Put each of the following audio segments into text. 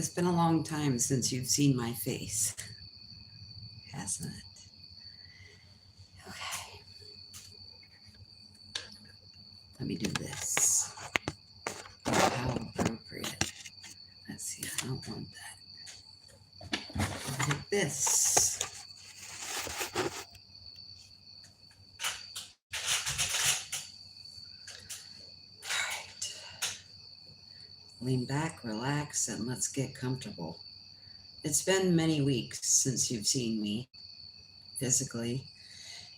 It's been a long time since you've seen my face, hasn't it? Okay, let me do this. How appropriate. Let's see, I don't want that. I'll take this. All right. Lean back, relax, and let's get comfortable. It's been many weeks since you've seen me physically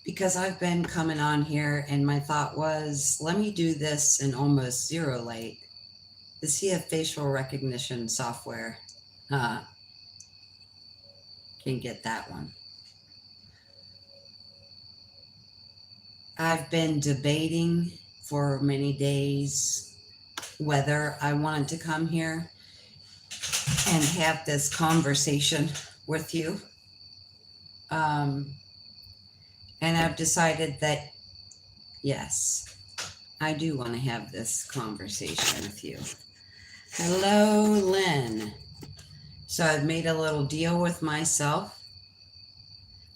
because I've been coming on here, and my thought was, let me do this in almost zero light. Does he have facial recognition software? Uh, can get that one. I've been debating for many days whether I wanted to come here and have this conversation with you. And I've decided that, yes, I do want to have this conversation with you. Hello, Lynn. So I've made a little deal with myself.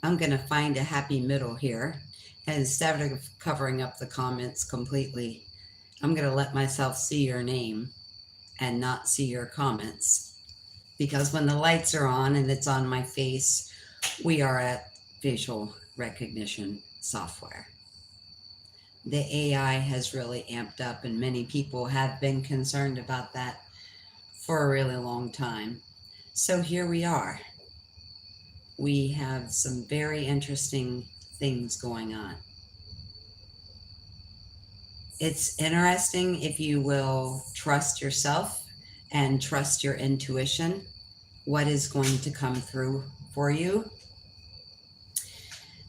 I'm going to find a happy middle here. And instead of covering up the comments completely, I'm going to let myself see your name and not see your comments. Because when the lights are on and it's on my face, we are at facial recognition software. The AI has really amped up, and many people have been concerned about that for a really long time. So here we are. We have some very interesting things going on. It's interesting if you will trust yourself and trust your intuition, what is going to come through for you.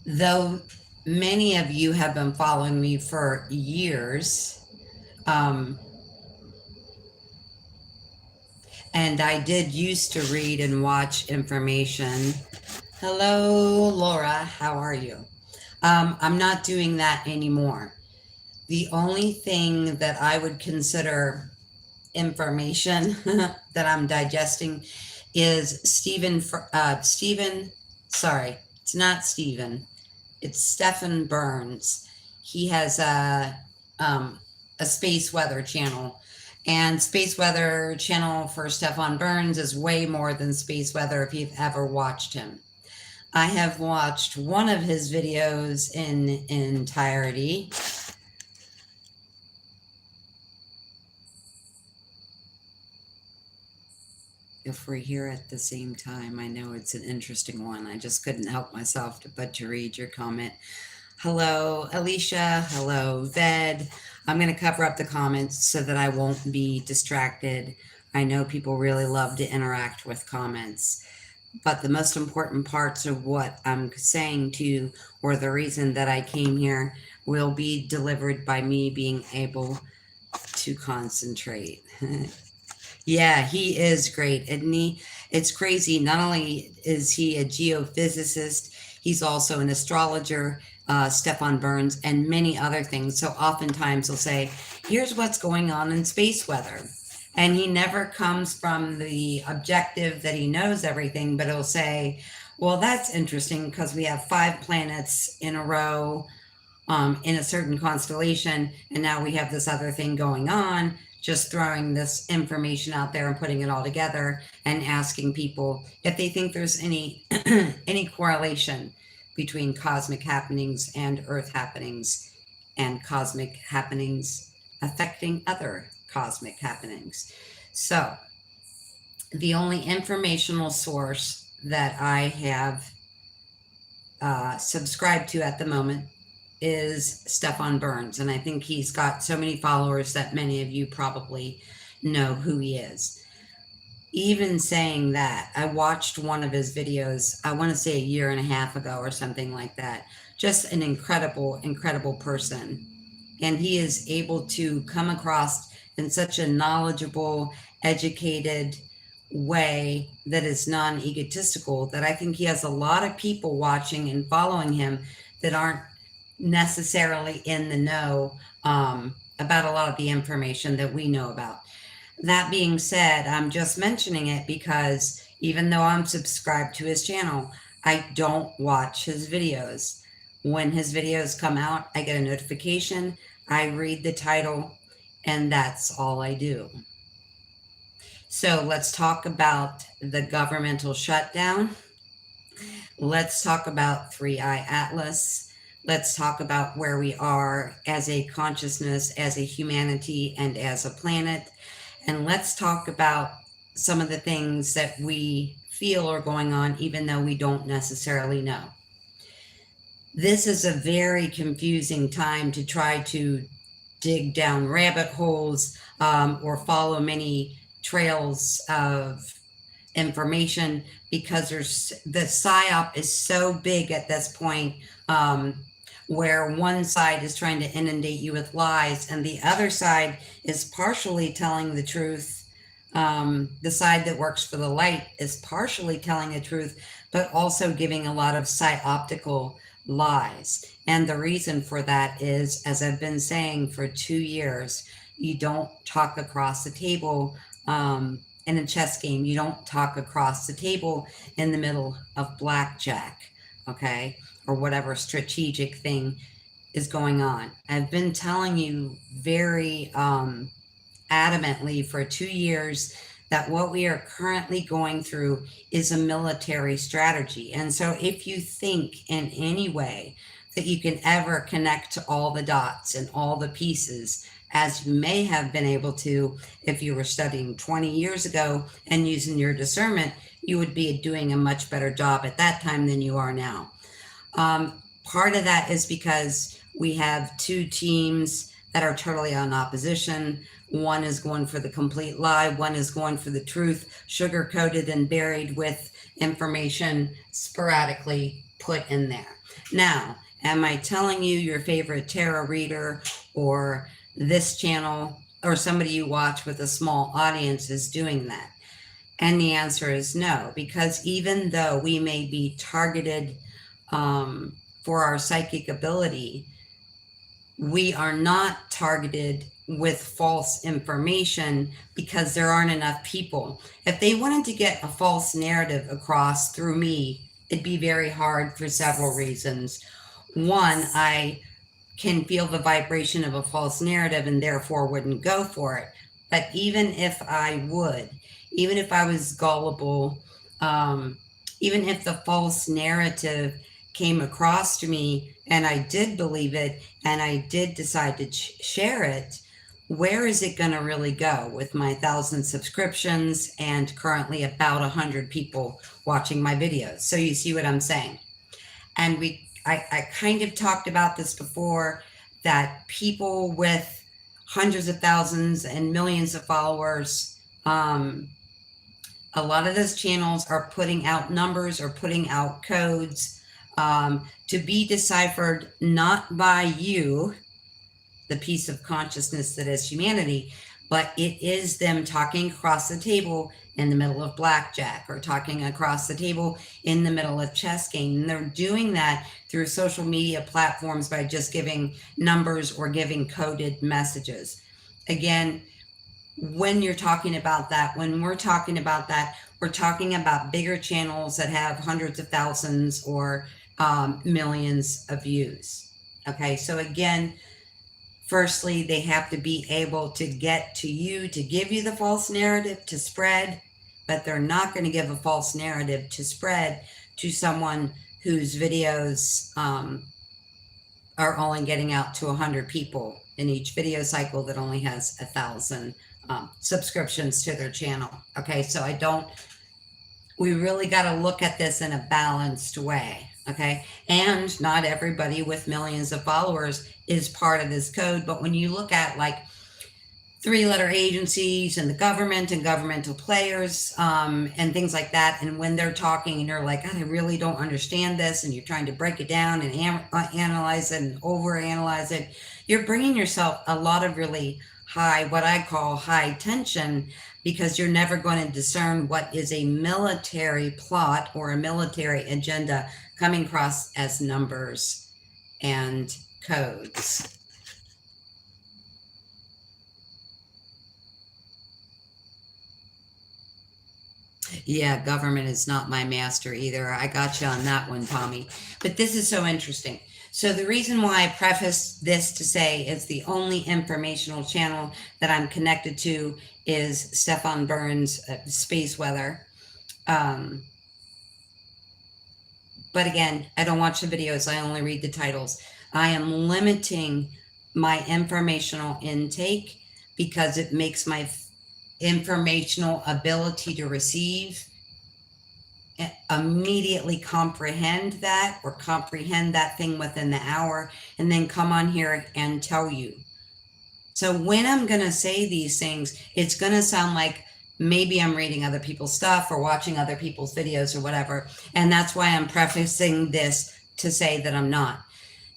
Though many of you have been following me for years, and I did used to read and watch information. Hello, Laura, how are you? I'm not doing that anymore. The only thing that I would consider information that I'm digesting is Stephen, sorry, it's not Stephen, it's Stephen Burns. He has a space weather channel, and space weather channel for Stefan Burns is way more than space weather if you've ever watched him. I have watched one of his videos in entirety. If we're here at the same time, I know it's an interesting one. I just couldn't help myself but to read your comment. Hello, Alicia. Hello, Ved. I'm going to cover up the comments so that I won't be distracted. I know people really love to interact with comments, but the most important parts of what I'm saying to you, or the reason that I came here, will be delivered by me being able to concentrate. Yeah, he is great, isn't he? It's crazy. Not only is he a geophysicist, he's also an astrologer, Stefan Burns, and many other things. So oftentimes he'll say, here's what's going on in space weather. And he never comes from the objective that he knows everything, but he'll say, well, that's interesting because we have 5 planets in a row in a certain constellation, and now we have this other thing going on. Just throwing this information out there and putting it all together and asking people if they think there's any any correlation between cosmic happenings and Earth happenings, and cosmic happenings affecting other cosmic happenings. So the only informational source that I have subscribed to at the moment is Stefan Burns, and I think he's got so many followers that many of you probably know who he is. Even saying that, I watched one of his videos, I want to say a year and a half ago or something like that. Just an incredible, incredible person. And he is able to come across in such a knowledgeable, educated way that is non-egotistical, that I think he has a lot of people watching and following him that aren't necessarily in the know about a lot of the information that we know about. That being said, I'm just mentioning it because even though I'm subscribed to his channel, I don't watch his videos. When his videos come out, I get a notification, I read the title, and that's all I do. So let's talk about the governmental shutdown. Let's talk about 3i Atlas. Let's talk about where we are as a consciousness, as a humanity, and as a planet. And let's talk about some of the things that we feel are going on, even though we don't necessarily know. This is a very confusing time to try to dig down rabbit holes or follow many trails of information, because the psyop is so big at this point, where one side is trying to inundate you with lies and the other side is partially telling the truth. The side that works for the light is partially telling the truth, but also giving a lot of psyoptical lies. And the reason for that is, as I've been saying for 2 years, you don't talk across the table. In a chess game, you don't talk across the table in the middle of blackjack, okay? Or whatever strategic thing is going on. I've been telling you very adamantly for 2 years that what we are currently going through is a military strategy. And so if you think in any way that you can ever connect to all the dots and all the pieces, as you may have been able to if you were studying 20 years ago and using your discernment, you would be doing a much better job at that time than you are now. Part of that is because we have two teams that are totally on opposition. One is going for the complete lie, one is going for the truth, sugar coated and buried with information sporadically put in there. Now, am I telling you your favorite tarot reader or this channel or somebody you watch with a small audience is doing that? And the answer is no, because even though we may be targeted for our psychic ability, we are not targeted with false information because there aren't enough people. If they wanted to get a false narrative across through me, it'd be very hard for several reasons. One, I can feel the vibration of a false narrative and therefore wouldn't go for it. But even if I would, even if I was gullible, even if the false narrative came across to me and I did believe it and I did decide to share it, where is it going to really go with my 1,000 subscriptions and currently about 100 people watching my videos? So you see what I'm saying? And I kind of talked about this before, that people with hundreds of thousands and millions of followers, a lot of those channels are putting out numbers or putting out codes to be deciphered not by you, the piece of consciousness that is humanity, but it is them talking across the table in the middle of blackjack or talking across the table in the middle of chess game. And they're doing that through social media platforms by just giving numbers or giving coded messages. Again, when you're talking about that, when we're talking about that, we're talking about bigger channels that have hundreds of thousands or millions of views. Okay, so again, firstly, they have to be able to get to you to give you the false narrative to spread, but they're not going to give a false narrative to spread to someone whose videos are only getting out to 100 people in each video cycle that only has 1,000 subscriptions to their channel. Okay, so we really got to look at this in a balanced way. Okay, and not everybody with millions of followers is part of this code, but when you look at like 3-letter agencies and the government and governmental players and things like that, and when they're talking and you're like, I really don't understand this, and you're trying to break it down and analyze it and overanalyze it, you're bringing yourself a lot of really high, what I call high tension, because you're never going to discern what is a military plot or a military agenda coming across as numbers and codes. Yeah, government is not my master either. I got you on that one, Tommy. But this is so interesting. So, the reason why I preface this to say it's the only informational channel that I'm connected to is Stefan Burns' Space Weather. Um, but again, I don't watch the videos, I only read the titles. I am limiting my informational intake because it makes my informational ability to receive immediately comprehend that thing within the hour and then come on here and tell you. So when I'm going to say these things, it's going to sound like maybe I'm reading other people's stuff or watching other people's videos or whatever. And that's why I'm prefacing this to say that I'm not.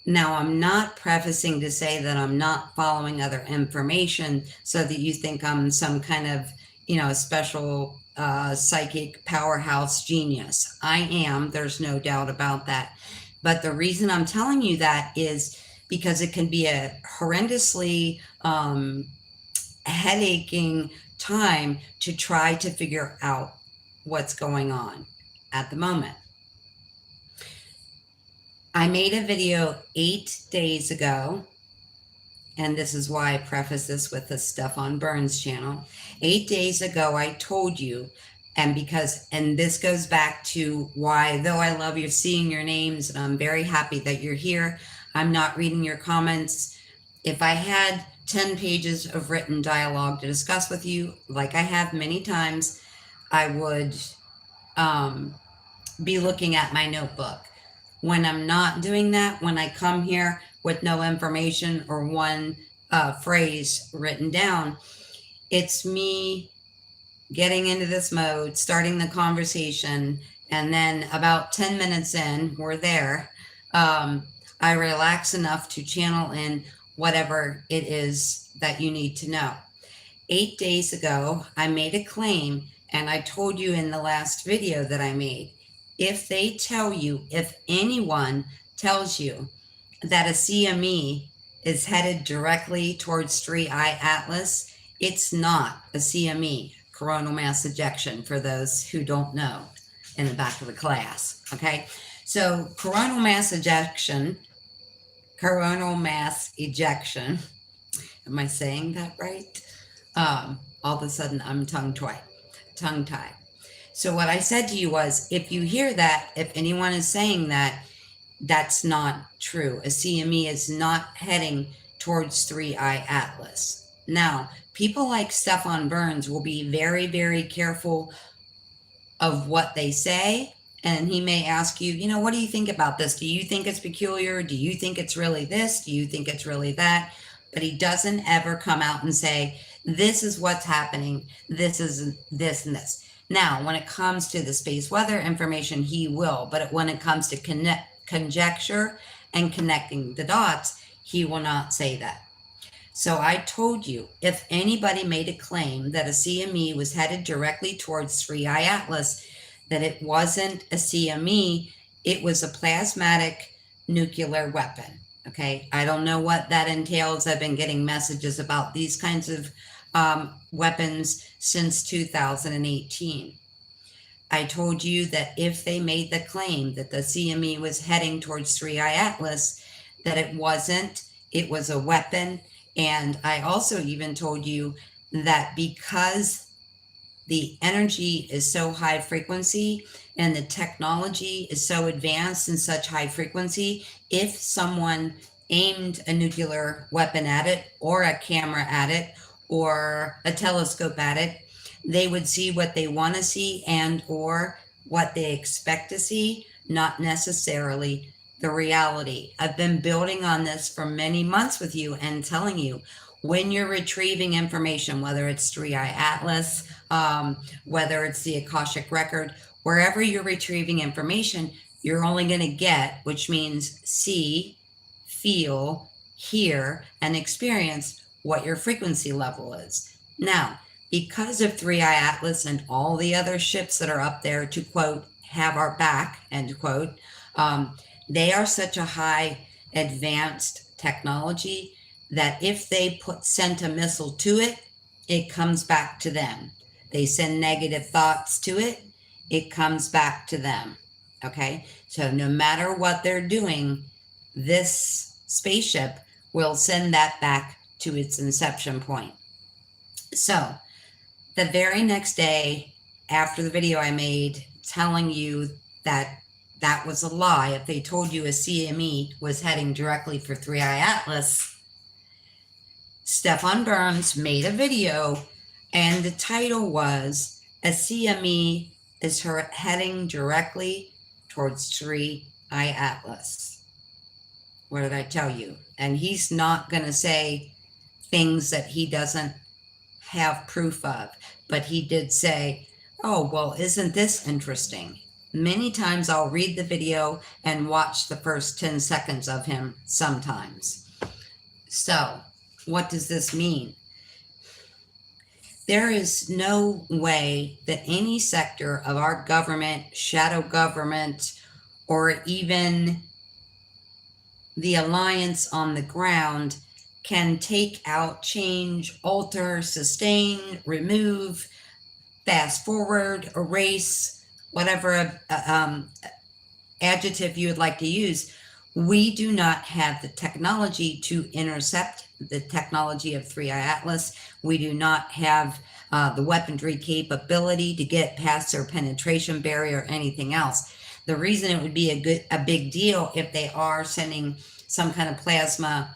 Now, I'm not prefacing to say that I'm not following other information so that you think I'm some kind of, special psychic powerhouse genius. I am, there's no doubt about that. But the reason I'm telling you that is because it can be a horrendously headaching time to try to figure out what's going on at the moment. I made a video 8 days ago, and this is why I preface this with the Stefan Burns channel. 8 days ago, I told you, and this goes back to why, though I love you seeing your names, and I'm very happy that you're here, I'm not reading your comments. If I had 10 pages of written dialogue to discuss with you, like I have many times, I would be looking at my notebook. When I'm not doing that, when I come here with no information or one phrase written down, it's me getting into this mode, starting the conversation, and then about 10 minutes in, we're there. I relax enough to channel in whatever it is that you need to know. 8 days ago, I made a claim, and I told you in the last video that I made, if anyone tells you that a CME is headed directly towards 3I Atlas, it's not a CME, coronal mass ejection, for those who don't know in the back of the class, okay? So coronal mass ejection, am I saying that right? All of a sudden I'm tongue-tied. So what I said to you was, if you hear that, if anyone is saying that, that's not true. A CME is not heading towards 3I Atlas. Now, people like Stefan Burns will be very, very careful of what they say. And he may ask you, what do you think about this? Do you think it's peculiar? Do you think it's really this? Do you think it's really that? But he doesn't ever come out and say, this is what's happening. This is this and this. Now, when it comes to the space weather information, he will. But when it comes to conjecture and connecting the dots, he will not say that. So I told you, if anybody made a claim that a CME was headed directly towards 3I Atlas, that it wasn't a CME, it was a plasmatic nuclear weapon. Okay, I don't know what that entails. I've been getting messages about these kinds of weapons since 2018. I told you that if they made the claim that the CME was heading towards 3I Atlas, that it wasn't, it was a weapon. And I also even told you that because the energy is so high frequency and the technology is so advanced and such high frequency, if someone aimed a nuclear weapon at it or a camera at it or a telescope at it, they would see what they want to see and or what they expect to see, not necessarily the reality. I've been building on this for many months with you and telling you, when you're retrieving information, whether it's 3I Atlas, whether it's the Akashic Record, wherever you're retrieving information, you're only going to get, which means see, feel, hear, and experience what your frequency level is. Now, because of 3I Atlas and all the other ships that are up there to, quote, have our back, end quote, they are such a high advanced technology that if they sent a missile to it, it comes back to them. They send negative thoughts to it, it comes back to them. Okay, so no matter what they're doing, this spaceship will send that back to its inception point. So the very next day after the video I made telling you that that was a lie, if they told you a CME was heading directly for 3i Atlas, Stefan Burns made a video, and the title was "A CME is heading directly towards 3i Atlas." What did I tell you? And he's not going to say things that he doesn't have proof of, but he did say, "Oh, well, isn't this interesting?" Many times I'll read the video and watch the first 10 seconds of him sometimes. So, what does this mean? There is no way that any sector of our government, shadow government, or even the alliance on the ground can take out, change, alter, sustain, remove, fast forward, erase, whatever adjective you would like to use. We do not have the technology to intercept the technology of 3i Atlas. We do not have the weaponry capability to get past their penetration barrier or anything else. The reason it would be a big deal if they are sending some kind of plasma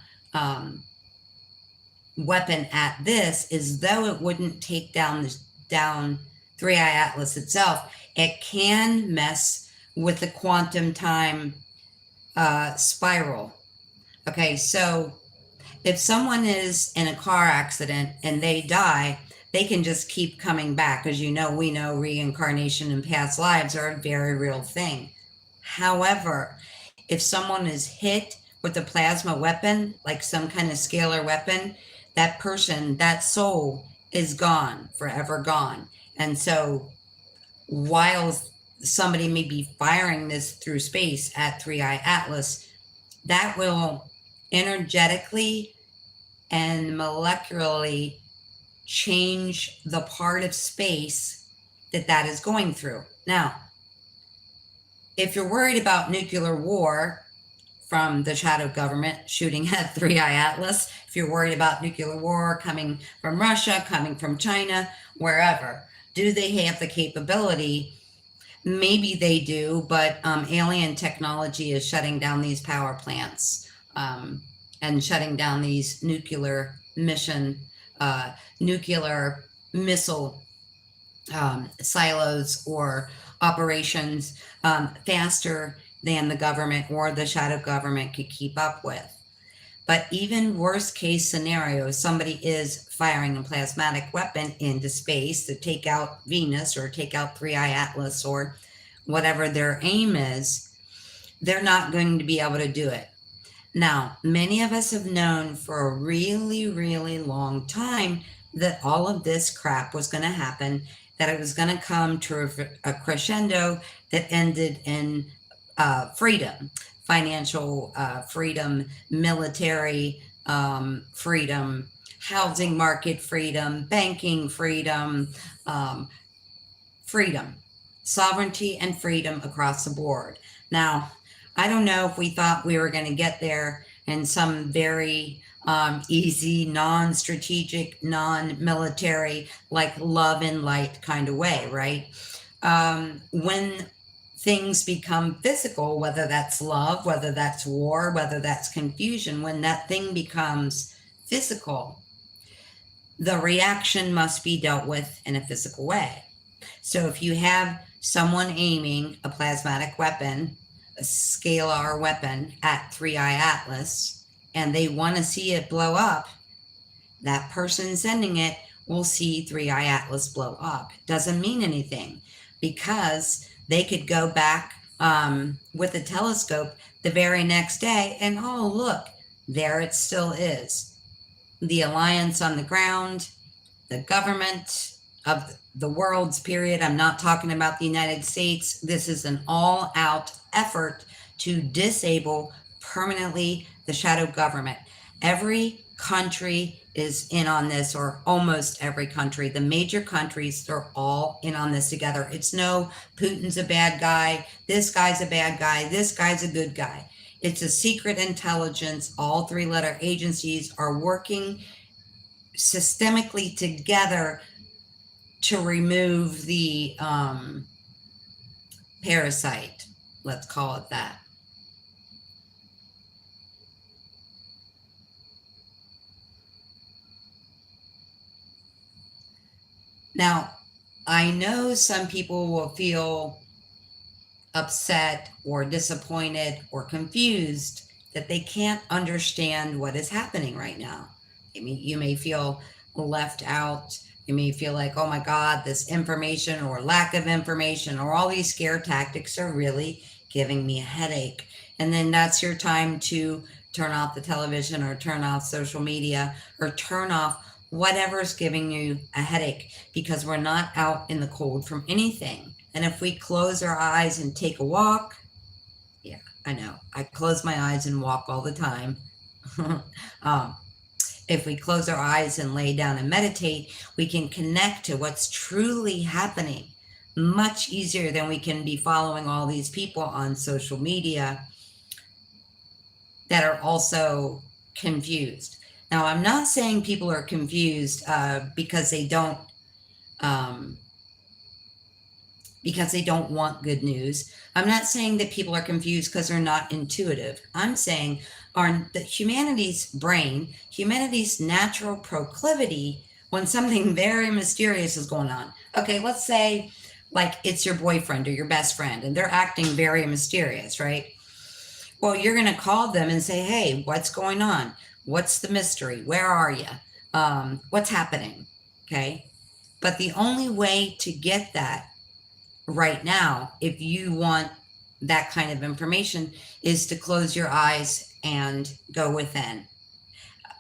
weapon at this is, though it wouldn't take down 3i Atlas itself, it can mess with the quantum time spiral. Okay, so if someone is in a car accident and they die, they can just keep coming back. As you know, we know reincarnation and past lives are a very real thing. However, if someone is hit with a plasma weapon, like some kind of scalar weapon, that person, that soul is gone, forever gone. And so while somebody may be firing this through space at 3i Atlas, that will energetically and molecularly change the part of space that is going through. Now, if you're worried about nuclear war from the shadow government shooting at 3i Atlas, if you're worried about nuclear war coming from Russia, coming from China, wherever, do they have the capability? Maybe they do, but alien technology is shutting down these power plants and shutting down these nuclear missile silos or operations faster than the government or the shadow government could keep up with. But even worst case scenario, somebody is firing a plasmatic weapon into space to take out Venus or take out 3i Atlas or whatever their aim is, they're not going to be able to do it. Now, many of us have known for a really, really long time that all of this crap was going to happen, that it was going to come to a crescendo that ended in freedom, financial freedom, military freedom, housing market freedom, banking freedom, freedom, sovereignty and freedom across the board. Now, I don't know if we thought we were going to get there in some very easy, non-strategic, non-military, like love and light kind of way, right? When things become physical, whether that's love, whether that's war, whether that's confusion, when that thing becomes physical, the reaction must be dealt with in a physical way. So if you have someone aiming a plasmatic weapon, a scalar weapon at 3i Atlas, and they want to see it blow up, that person sending it will see 3i Atlas blow up. Doesn't mean anything, because they could go back with a telescope the very next day and, oh, look, there it still is. The alliance on the ground, the government of the world's period. I'm not talking about the United States. This is an all-out effort to disable permanently the shadow government. Every country is in on this, or almost every country. The major countries, they're all in on this together. It's no Putin's a bad guy, this guy's a bad guy, this guy's a good guy. It's a secret intelligence. All three-letter agencies are working systemically together to remove the parasite. Let's call it that. Now, I know some people will feel upset or disappointed or confused that they can't understand what is happening right now. I mean, you may feel left out. You may feel like, oh my God, this information or lack of information or all these scare tactics are really giving me a headache. And then that's your time to turn off the television or turn off social media or turn off whatever's giving you a headache, because we're not out in the cold from anything. And if we close our eyes and take a walk, yeah, I know, I close my eyes and walk all the time. If we close our eyes and lay down and meditate, we can connect to what's truly happening much easier than we can be following all these people on social media that are also confused. Now, I'm not saying people are confused because they don't want good news. I'm not saying that people are confused because they're not intuitive. I'm saying that humanity's brain, humanity's natural proclivity when something very mysterious is going on. Okay, let's say like it's your boyfriend or your best friend and they're acting very mysterious, right? Well, you're going to call them and say, hey, what's going on? What's the mystery? Where are you? What's happening? Okay. But the only way to get that right now, if you want that kind of information, is to close your eyes and go within.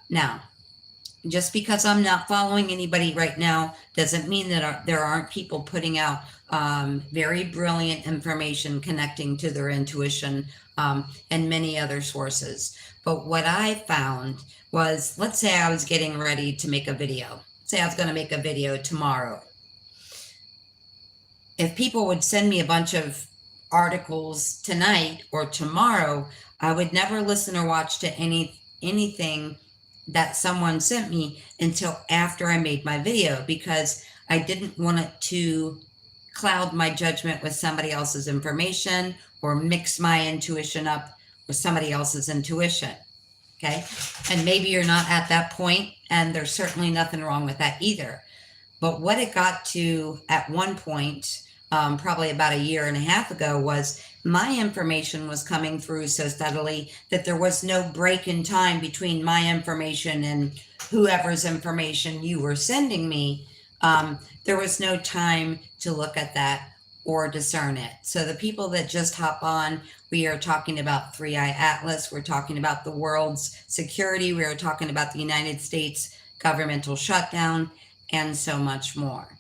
Now, just because I'm not following anybody right now doesn't mean that there aren't people putting out very brilliant information connecting to their intuition and many other sources. But what I found was, let's say I was getting ready to make a video. Say I was going to make a video tomorrow. If people would send me a bunch of articles tonight or tomorrow, I would never listen or watch to anything that someone sent me until after I made my video, because I didn't want it to cloud my judgment with somebody else's information or mix my intuition up with somebody else's intuition. Okay. And maybe you're not at that point, and there's certainly nothing wrong with that either. But what it got to at one point, probably about a year and a half ago, was my information was coming through so steadily that there was no break in time between my information and whoever's information you were sending me. There was no time to look at that or discern it. So the people that just hop on, we are talking about 3i Atlas. We're talking about the world's security. We are talking about the United States governmental shutdown and so much more.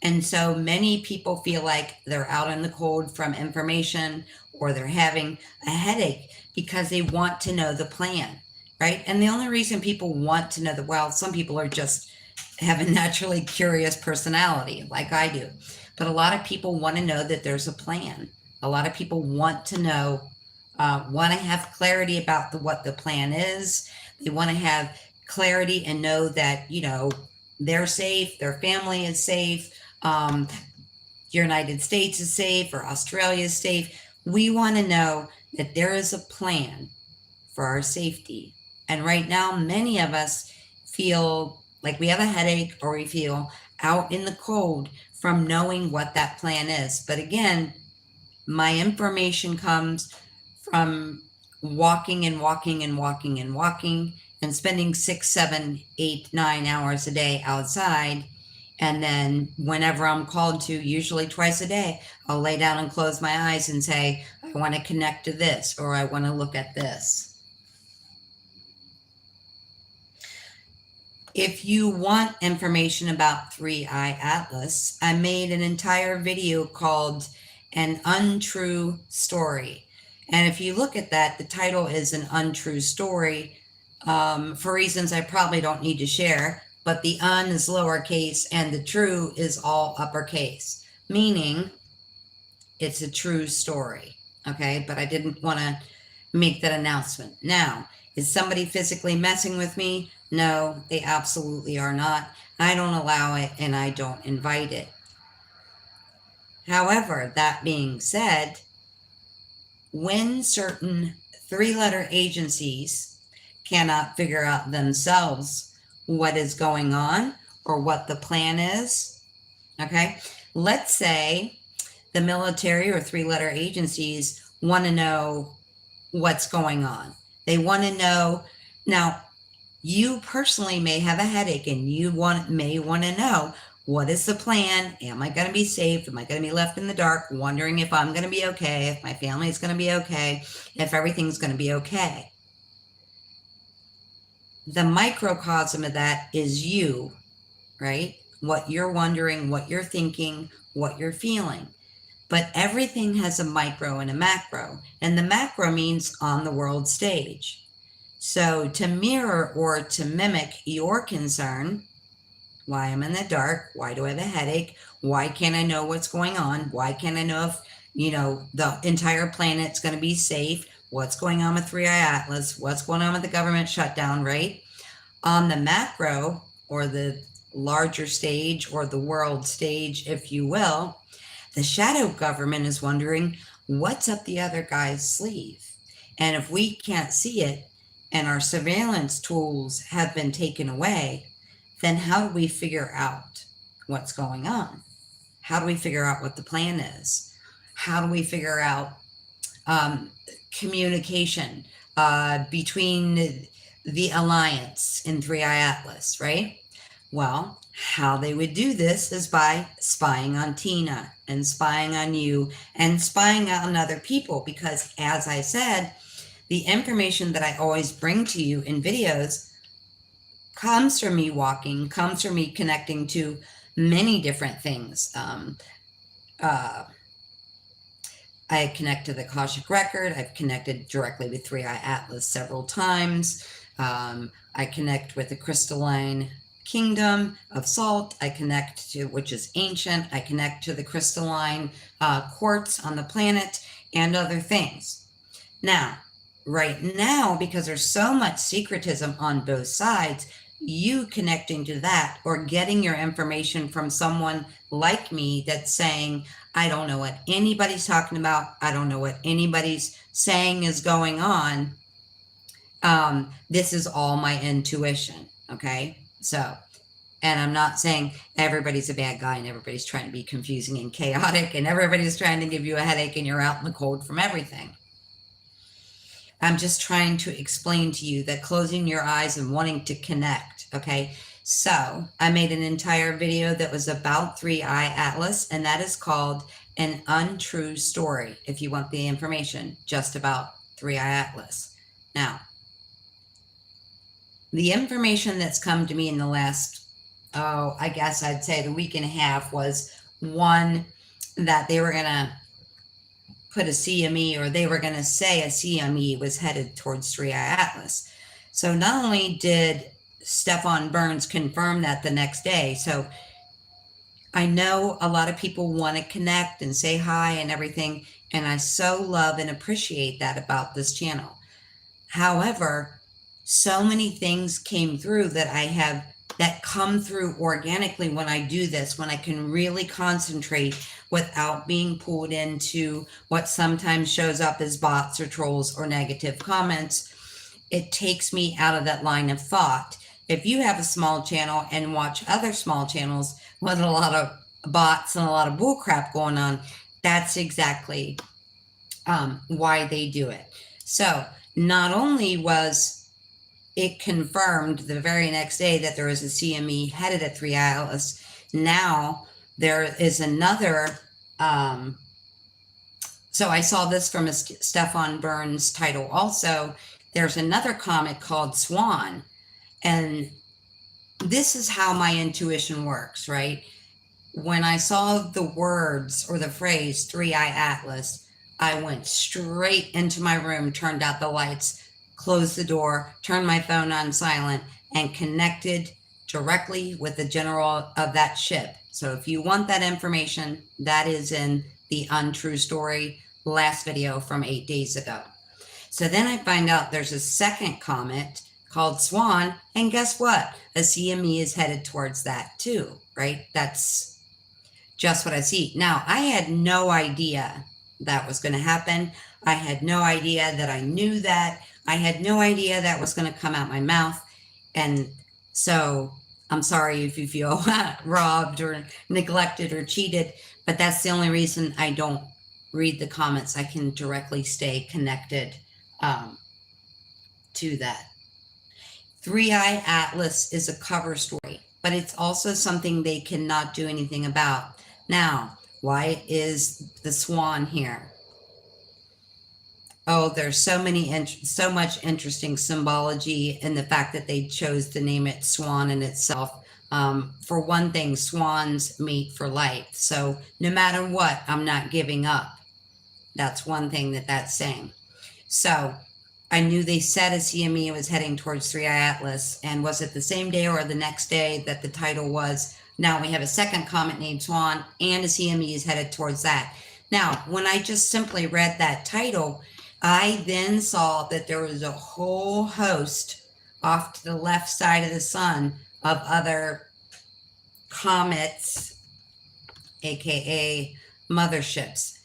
And so many people feel like they're out in the cold from information, or they're having a headache because they want to know the plan, right? And the only reason people want to know well, some people are just have a naturally curious personality like I do. But a lot of people want to know that there's a plan. A lot of people want to know, want to have clarity about what the plan is. They want to have clarity and know that, they're safe, their family is safe, United States is safe, or Australia is safe. We want to know that there is a plan for our safety. And right now, many of us feel like we have a headache, or we feel out in the cold from knowing what that plan is. But again, my information comes from walking and walking and walking and walking and spending 6, 7, 8, 9 hours a day outside. And then whenever I'm called to, usually twice a day, I'll lay down and close my eyes and say, I want to connect to this, or I want to look at this. If you want information about 3i Atlas, I made an entire video called An Untrue Story. And if you look at that, the title is An Untrue Story. for reasons I probably don't need to share, but the un is lowercase and the true is all uppercase, meaning it's a true story. Okay, but I didn't want to make that announcement. Now, is somebody physically messing with me? No, they absolutely are not. I don't allow it and I don't invite it. However, that being said, when certain 3-letter agencies cannot figure out themselves what is going on or what the plan is, okay, let's say the military or 3-letter agencies want to know what's going on. They want to know. Now, you personally may have a headache and you may want to know, what is the plan? Am I going to be safe? Am I going to be left in the dark, wondering if I'm going to be okay, if my family is going to be okay, if everything's going to be okay? The microcosm of that is you, right? What you're wondering, what you're thinking, what you're feeling. But everything has a micro and a macro, and the macro means on the world stage. So to mirror or to mimic your concern, why I'm in the dark, why do I have a headache, why can't I know what's going on, why can't I know if, the entire planet's going to be safe, what's going on with 3i Atlas, what's going on with the government shutdown, right? On the macro, or the larger stage, or the world stage, if you will, the shadow government is wondering what's up the other guy's sleeve. And if we can't see it and our surveillance tools have been taken away, then how do we figure out what's going on? How do we figure out what the plan is? How do we figure out communication between the alliance in 3i Atlas, right? Well, how they would do this is by spying on Tina and spying on you and spying on other people, because as I said, the information that I always bring to you in videos comes from me walking, comes from me connecting to many different things. I connect to the Akashic Record. I've connected directly with 3i Atlas several times. I connect with the crystalline kingdom of salt. I connect to, which is ancient. I connect to the crystalline quartz on the planet and other things. Now, right now, because there's so much secretism on both sides, you connecting to that or getting your information from someone like me that's saying, I don't know what anybody's talking about, I don't know what anybody's saying is going on, this is all my intuition. Okay, so, and I'm not saying everybody's a bad guy and everybody's trying to be confusing and chaotic and everybody's trying to give you a headache and you're out in the cold from everything. I'm just trying to explain to you that closing your eyes and wanting to connect, okay? So I made an entire video that was about 3i Atlas, and that is called An Untrue Story, if you want the information just about 3i Atlas. Now, the information that's come to me in the last, I guess I'd say the week and a half, was one, that they were going to put a CME, or they were going to say a CME was headed towards 3i Atlas. So not only did Stefan Burns confirm that the next day, so I know a lot of people want to connect and say hi and everything, and I so love and appreciate that about this channel. However, so many things came through that come through organically when I do this, when I can really concentrate without being pulled into what sometimes shows up as bots or trolls or negative comments. It takes me out of that line of thought. If you have a small channel and watch other small channels with a lot of bots and a lot of bullcrap going on, that's exactly why they do it. So not only was it confirmed the very next day that there was a CME headed at 3i Atlas, now there is another, so I saw this from a Stefan Burns title also. There's another comic called Swan, and this is how my intuition works, right? When I saw the words or the phrase 3i Atlas, I went straight into my room, turned out the lights, closed the door, turned my phone on silent, and connected directly with the general of that ship. So if you want that information, that is in the Untrue Story last video from 8 days ago. So then I find out there's a second comet called Swan, and guess what? A CME is headed towards that too, right? That's just what I see. Now, I had no idea that was going to happen. I had no idea that I knew that. I had no idea that was going to come out my mouth. And so I'm sorry if you feel robbed or neglected or cheated, but that's the only reason I don't read the comments. I can directly stay connected to that. Three-Eye Atlas is a cover story, but it's also something they cannot do anything about. Now, why is the swan here? Oh, there's so much interesting symbology in the fact that they chose to name it Swan in itself. For one thing, swans mate for life. So no matter what, I'm not giving up. That's one thing that's saying. So I knew they said a CME was heading towards Three-Eye Atlas, and was it the same day or the next day that the title was, now we have a second comet named Swan, and a CME is headed towards that. Now, when I just simply read that title, I then saw that there was a whole host off to the left side of the sun of other comets, aka motherships.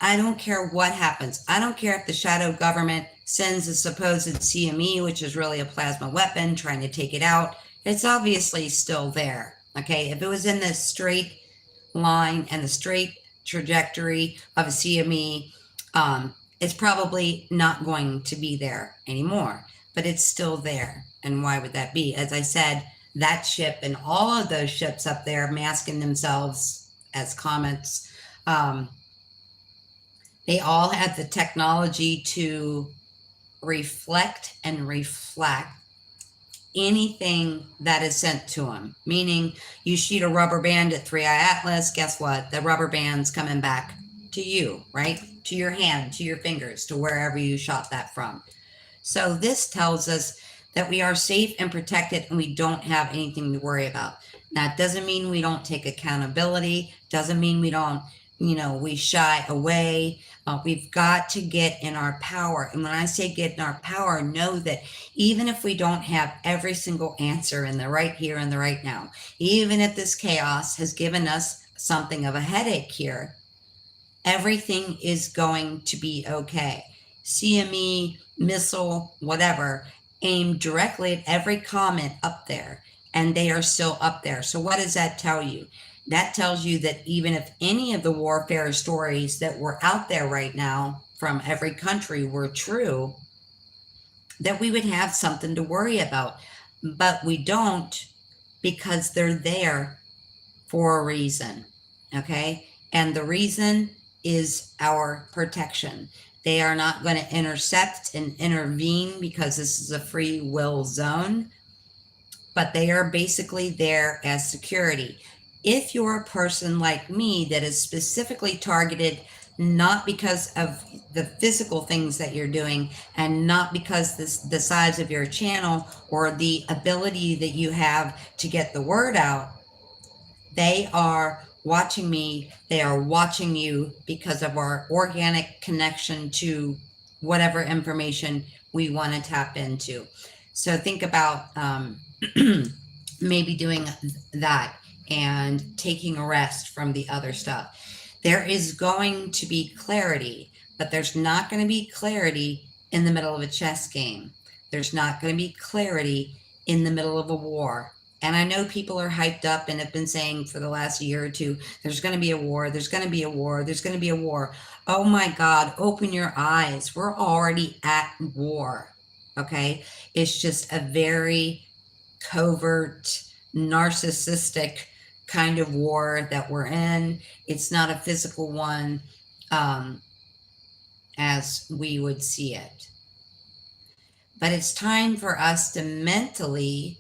I don't care what happens. I don't care if the shadow government sends a supposed CME, which is really a plasma weapon, trying to take it out. It's obviously still there. Okay, if it was in the straight line and the straight trajectory of a CME, it's probably not going to be there anymore, but it's still there. And why would that be? As I said, that ship and all of those ships up there masking themselves as comets, they all have the technology to reflect and reflect anything that is sent to them. Meaning, you shoot a rubber band at Three-Eye Atlas, guess what? The rubber band's coming back to you, right? To your hand, to your fingers, to wherever you shot that from. So this tells us that we are safe and protected and we don't have anything to worry about. Now, it doesn't mean we don't take accountability, doesn't mean we don't, we shy away. We've got to get in our power. And when I say get in our power, know that even if we don't have every single answer in the right here and the right now, even if this chaos has given us something of a headache here, everything is going to be okay. CME, missile, whatever, aimed directly at every comet up there, and they are still up there. So what does that tell you? That tells you that even if any of the warfare stories that were out there right now from every country were true, that we would have something to worry about. But we don't, because they're there for a reason, okay? And the reason is our protection. They are not going to intercept and intervene because this is a free will zone, but they are basically there as security. If you're a person like me that is specifically targeted, not because of the physical things that you're doing and not because the size of your channel or the ability that you have to get the word out, they are watching me, they are watching you because of our organic connection to whatever information we want to tap into. So think about maybe doing that and taking a rest from the other stuff. There is going to be clarity, but there's not going to be clarity in the middle of a chess game. There's not going to be clarity in the middle of a war. And I know people are hyped up and have been saying for the last year or two, there's going to be a war, there's going to be a war, there's going to be a war. Oh my God, open your eyes. We're already at war, okay? It's just a very covert, narcissistic kind of war that we're in. It's not a physical one as we would see it. But it's time for us to mentally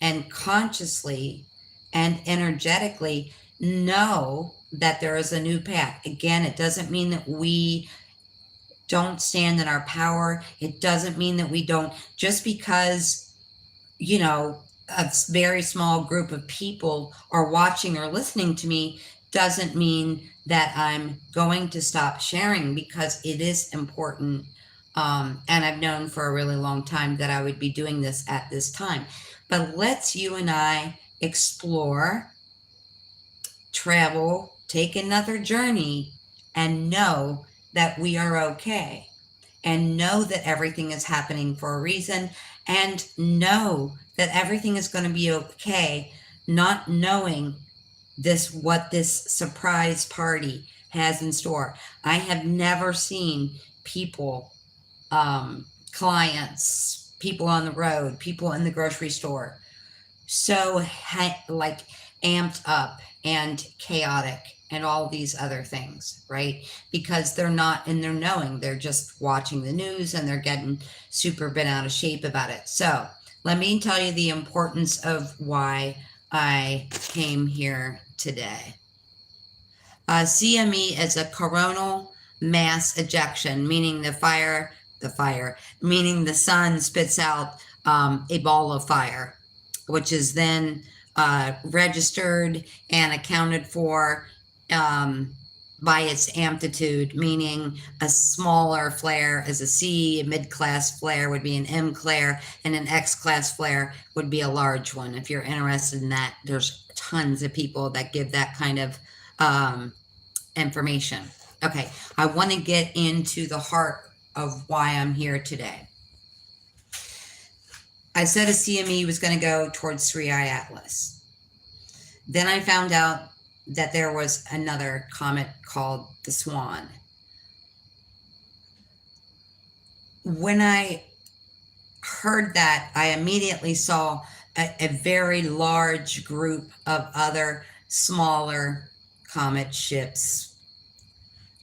and consciously and energetically know that there is a new path. Again, it doesn't mean that we don't stand in our power. It doesn't mean that we don't, just because, you know, a very small group of people are watching or listening to me doesn't mean that I'm going to stop sharing, because it is important. And I've known for a really long time that I would be doing this at this time. But let's you and I explore, travel, take another journey, and know that we are okay. And know that everything is happening for a reason. And know that everything is going to be okay, not knowing what this surprise party has in store. I have never seen people, clients, people on the road, people in the grocery store, so like amped up and chaotic and all these other things, right? Because they're not in their knowing, they're just watching the news and they're getting super bent out of shape about it. So let me tell you the importance of why I came here today. CME is a coronal mass ejection, meaning meaning the sun spits out a ball of fire, which is then registered and accounted for by its amplitude, meaning a smaller flare is a C, a mid-class flare would be an M flare, and an X-class flare would be a large one. If you're interested in that, there's tons of people that give that kind of information. Okay, I want to get into the heart of why I'm here today. I said a CME was going to go towards 3I Atlas. Then I found out that there was another comet called the Swan. When I heard that, I immediately saw a very large group of other smaller comet ships.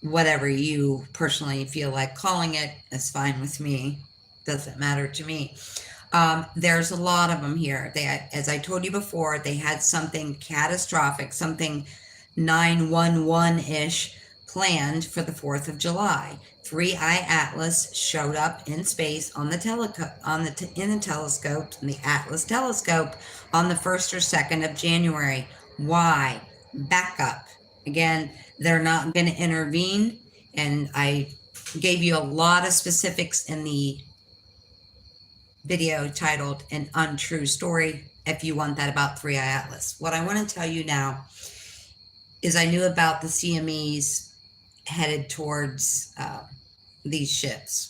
Whatever you personally feel like calling it is fine with me. Doesn't matter to me. There's a lot of them here. As I told you before, they had something catastrophic, something 911-ish planned for the 4th of July. 3I Atlas showed up in space on the telescope, in the Atlas telescope, on the 1st or 2nd of January. Why? Backup. Again, they're not going to intervene, and I gave you a lot of specifics in the video titled An Untrue Story, if you want that about 3I Atlas. What I want to tell you now is I knew about the CMEs headed towards these ships.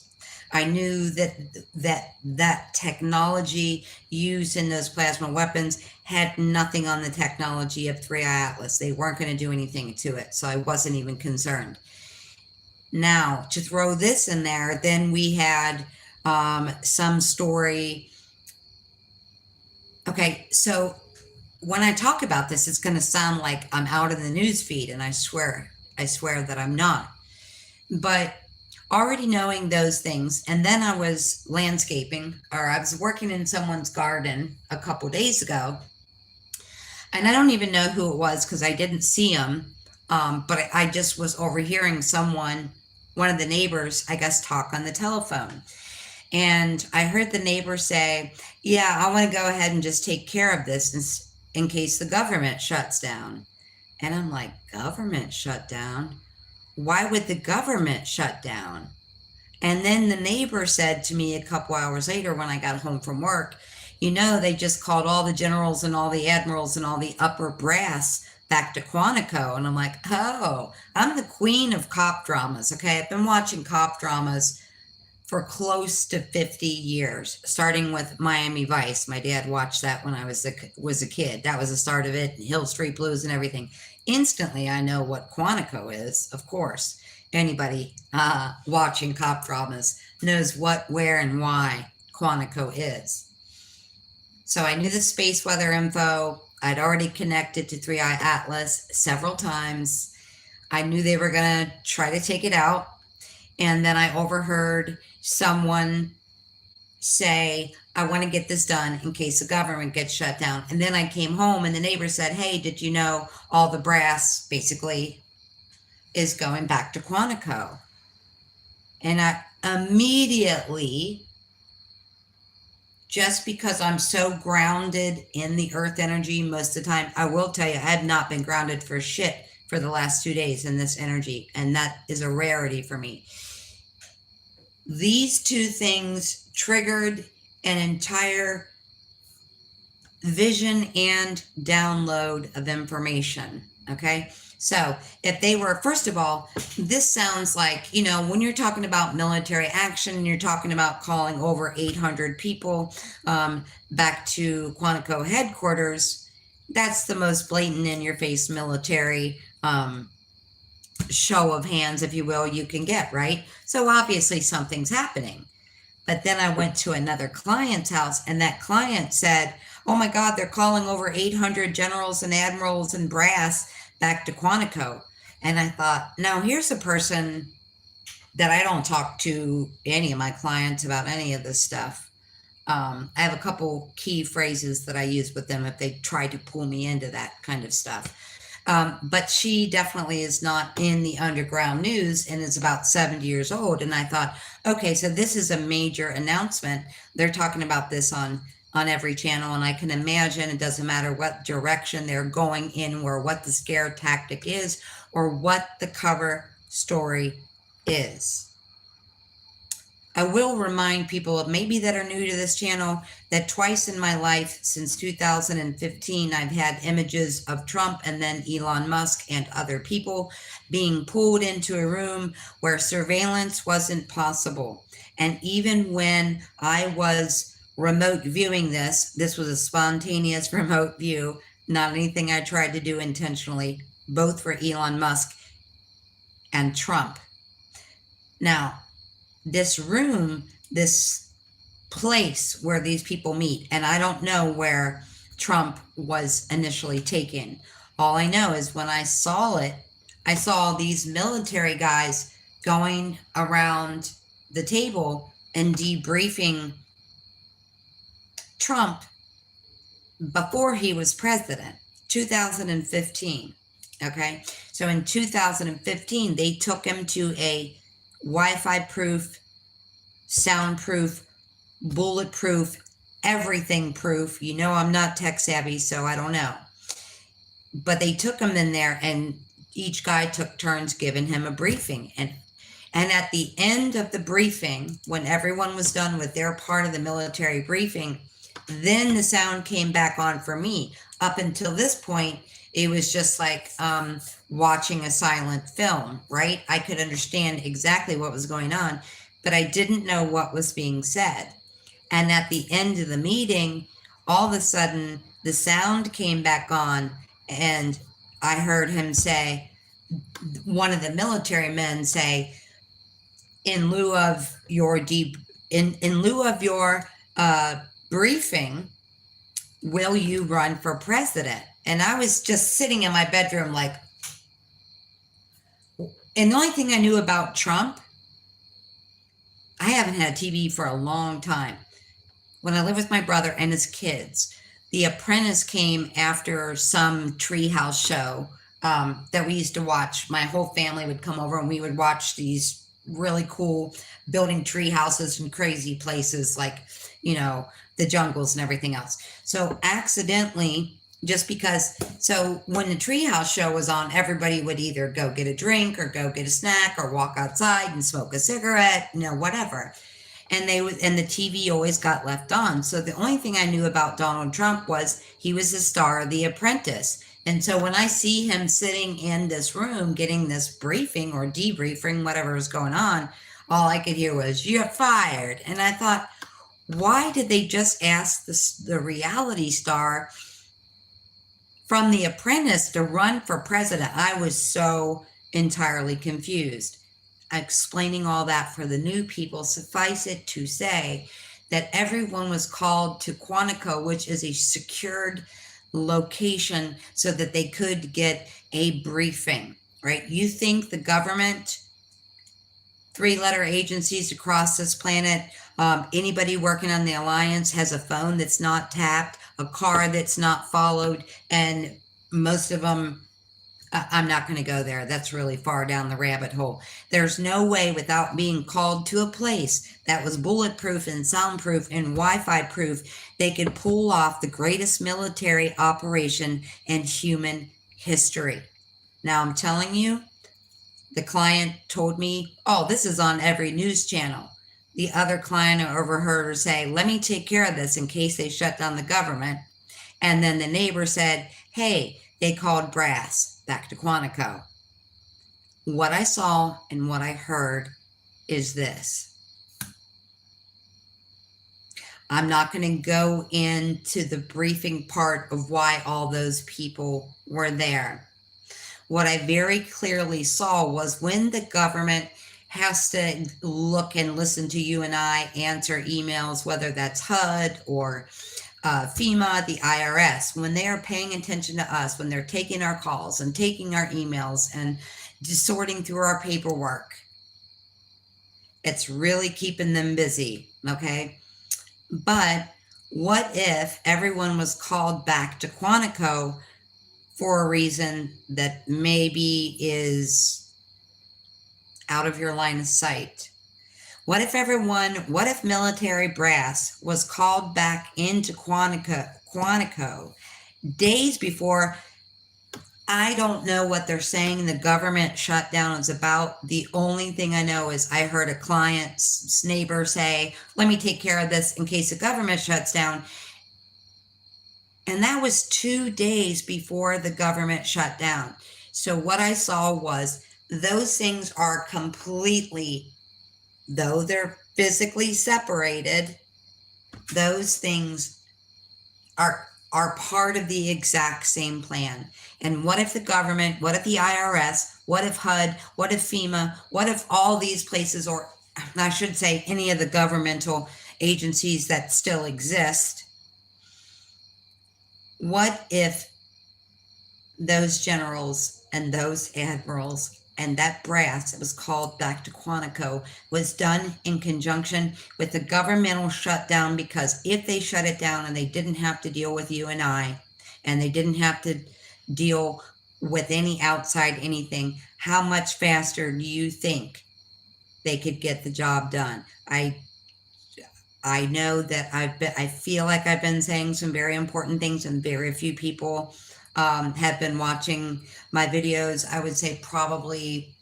I knew that technology used in those plasma weapons had nothing on the technology of 3I Atlas. They weren't going to do anything to it, so I wasn't even concerned. Now, to throw this in there, then we had some story. Okay, so when I talk about this, it's going to sound like I'm out in the news feed, and I swear that I'm not. But already knowing those things, and then I was landscaping, or I was working in someone's garden a couple days ago, and I don't even know who it was because I didn't see them, but I just was overhearing one of the neighbors, I guess, talk on the telephone. And I heard the neighbor say, yeah, I want to go ahead and just take care of this in case the government shuts down. And I'm like, government shut down? Why would the government shut down? And then the neighbor said to me a couple hours later when I got home from work, you know, they just called all the generals and all the admirals and all the upper brass back to Quantico. And I'm like, oh, I'm the queen of cop dramas. Okay, I've been watching cop dramas for close to 50 years, starting with Miami Vice. My dad watched that when I was a kid. That was the start of it, Hill Street Blues and everything. Instantly, I know what Quantico is, of course. Anybody watching cop dramas knows what, where, and why Quantico is. So I knew the space weather info. I'd already connected to 3I Atlas several times. I knew they were going to try to take it out. And then I overheard someone say, I want to get this done in case the government gets shut down. And then I came home and the neighbor said, hey, did you know all the brass basically is going back to Quantico? And I immediately, just because I'm so grounded in the earth energy most of the time, I will tell you, I have not been grounded for shit for the last 2 days in this energy. And that is a rarity for me. These two things triggered an entire vision and download of information. Okay. So if they were, first of all, this sounds like, when you're talking about military action, you're talking about calling over 800 people back to Quantico headquarters. That's the most blatant in your face military show of hands, if you will, you can get, right? So obviously something's happening. But then I went to another client's house, and that client said, oh my God, they're calling over 800 generals and admirals and brass back to Quantico. And I thought, now here's a person that I don't talk to any of my clients about any of this stuff. I have a couple key phrases that I use with them if they try to pull me into that kind of stuff. But she definitely is not in the underground news and is about 70 years old. And I thought, okay, so this is a major announcement. They're talking about this on every channel. And I can imagine it doesn't matter what direction they're going in or what the scare tactic is or what the cover story is. I will remind people maybe that are new to this channel that twice in my life since 2015, I've had images of Trump and then Elon Musk and other people being pulled into a room where surveillance wasn't possible. And even when I was remote viewing this was a spontaneous remote view, not anything I tried to do intentionally, both for Elon Musk and Trump. Now, this room, this place where these people meet, and I don't know where Trump was initially taken. All I know is when I saw it, I saw these military guys going around the table and debriefing Trump before he was president, 2015. Okay. So in 2015, they took him to a Wi-Fi proof, soundproof, bulletproof, everything proof. I'm not tech savvy, so I don't know. But they took him in there and each guy took turns giving him a briefing. And at the end of the briefing, when everyone was done with their part of the military briefing, then the sound came back on for me. Up until this point, it was just like watching a silent film, right? I could understand exactly what was going on, but I didn't know what was being said. And at the end of the meeting, all of a sudden, the sound came back on, and I heard him say, one of the military men say, in lieu of your briefing, will you run for president? And I was just sitting in my bedroom like, and the only thing I knew about Trump, I haven't had TV for a long time. When I lived with my brother and his kids, The Apprentice came after some treehouse show that we used to watch. My whole family would come over and we would watch these really cool building tree houses in crazy places like, the jungles and everything else. So accidentally, just because, so when the treehouse show was on, everybody would either go get a drink or go get a snack or walk outside and smoke a cigarette, whatever. And and the TV always got left on. So the only thing I knew about Donald Trump was he was the star of The Apprentice. And so when I see him sitting in this room getting this briefing or debriefing, whatever was going on, all I could hear was, "You're fired." And I thought, why did they just ask the reality star from The Apprentice to run for president? I was so entirely confused. Explaining all that for the new people, suffice it to say that everyone was called to Quantico, which is a secured location, so that they could get a briefing, right? You think the government, 3-letter agencies across this planet, anybody working on the alliance has a phone that's not tapped, a car that's not followed, and most of them I'm not going to go there. That's really far down the rabbit hole. There's no way without being called to a place that was bulletproof and soundproof and Wi-Fi proof, they could pull off the greatest military operation in human history. Now I'm telling you, the client told me, oh, this is on every news channel. The other client overheard her say, let me take care of this in case they shut down the government. And then the neighbor said, hey, they called brass back to Quantico. What I saw and what I heard is this. I'm not going to go into the briefing part of why all those people were there. What I very clearly saw was when the government has to look and listen to you and I answer emails, whether that's HUD or FEMA, the IRS, when they are paying attention to us, when they're taking our calls and taking our emails and just sorting through our paperwork, it's really keeping them busy, okay? But what if everyone was called back to Quantico for a reason that maybe is out of your line of sight? What if military brass was called back into Quantico days before? I don't know what they're saying the government shutdown is about. The only thing I know is I heard a client's neighbor say, let me take care of this in case the government shuts down. And that was 2 days before the government shut down. So what I saw was those things are completely, though they're physically separated, those things are part of the exact same plan. And what if the government, what if the IRS, what if HUD, what if FEMA, what if all these places, or I should say any of the governmental agencies that still exist, what if those generals and those admirals and that brass that was called back to Quantico was done in conjunction with the governmental shutdown? Because if they shut it down and they didn't have to deal with you and I, and they didn't have to deal with any outside anything, how much faster do you think they could get the job done? I know that I feel like I've been saying some very important things, and very few people have been watching my videos. I would say probably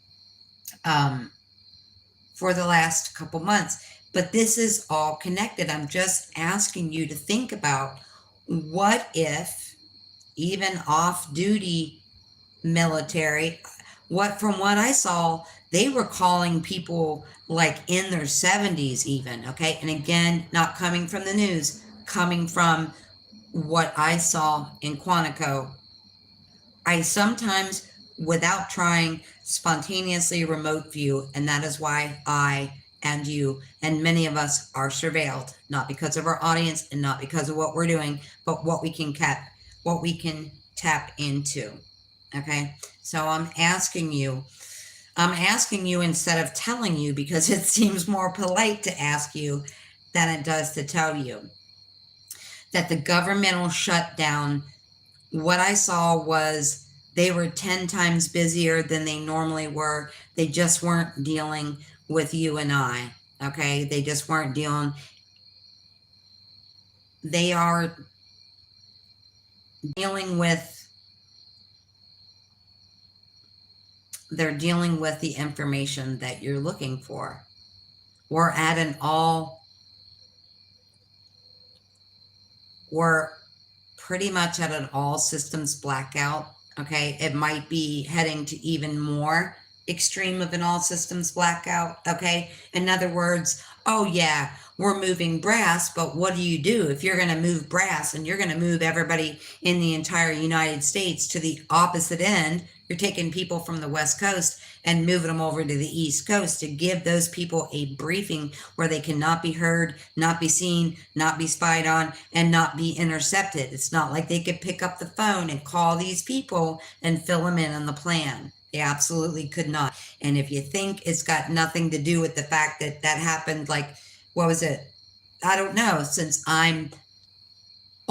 for the last couple months, but this is all connected. I'm just asking you to think about, what if even off-duty military, from what I saw, they were calling people like in their 70s even, okay? And again, not coming from the news, coming from what I saw in Quantico. I sometimes, without trying, spontaneously remote view, and that is why I and you and many of us are surveilled, not because of our audience and not because of what we're doing, but what we can tap into. Okay, so I'm asking you instead of telling you, because it seems more polite to ask you than it does to tell you, that the governmental shutdown, what I saw was they were 10 times busier than they normally were. They just weren't dealing with you and I, okay? They just weren't dealing. They are dealing with, they're dealing with the information that you're looking for. We're at an we're pretty much at an all systems blackout, okay? It might be heading to even more extreme of an all systems blackout, okay? In other words, oh yeah, we're moving brass, but what do you do if you're going to move brass and you're going to move everybody in the entire United States to the opposite end? You're taking people from the West Coast and moving them over to the East Coast to give those people a briefing where they cannot be heard, not be seen, not be spied on, and not be intercepted. It's not like they could pick up the phone and call these people and fill them in on the plan. They absolutely could not. And if you think it's got nothing to do with the fact that that happened, like, what was it? I don't know, since I'm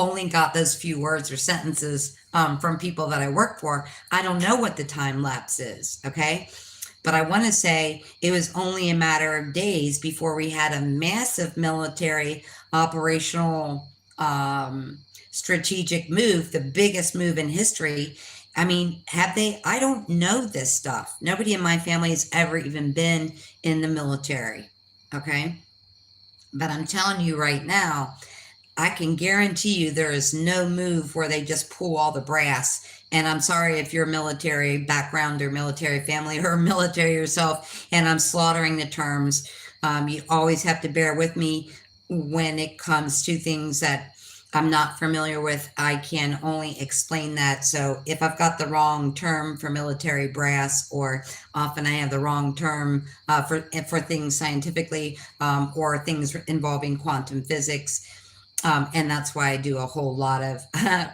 only got those few words or sentences from people that I work for. I don't know what the time lapse is, okay? But I want to say it was only a matter of days before we had a massive military operational strategic move, the biggest move in history. I mean, have they? I don't know this stuff. Nobody in my family has ever even been in the military. Okay. But I'm telling you right now, I can guarantee you there is no move where they just pull all the brass. And I'm sorry if you're a military background or military family or military yourself, and I'm slaughtering the terms. You always have to bear with me when it comes to things that I'm not familiar with. I can only explain that. So if I've got the wrong term for military brass, or often I have the wrong term for things scientifically, or things involving quantum physics, and that's why I do a whole lot of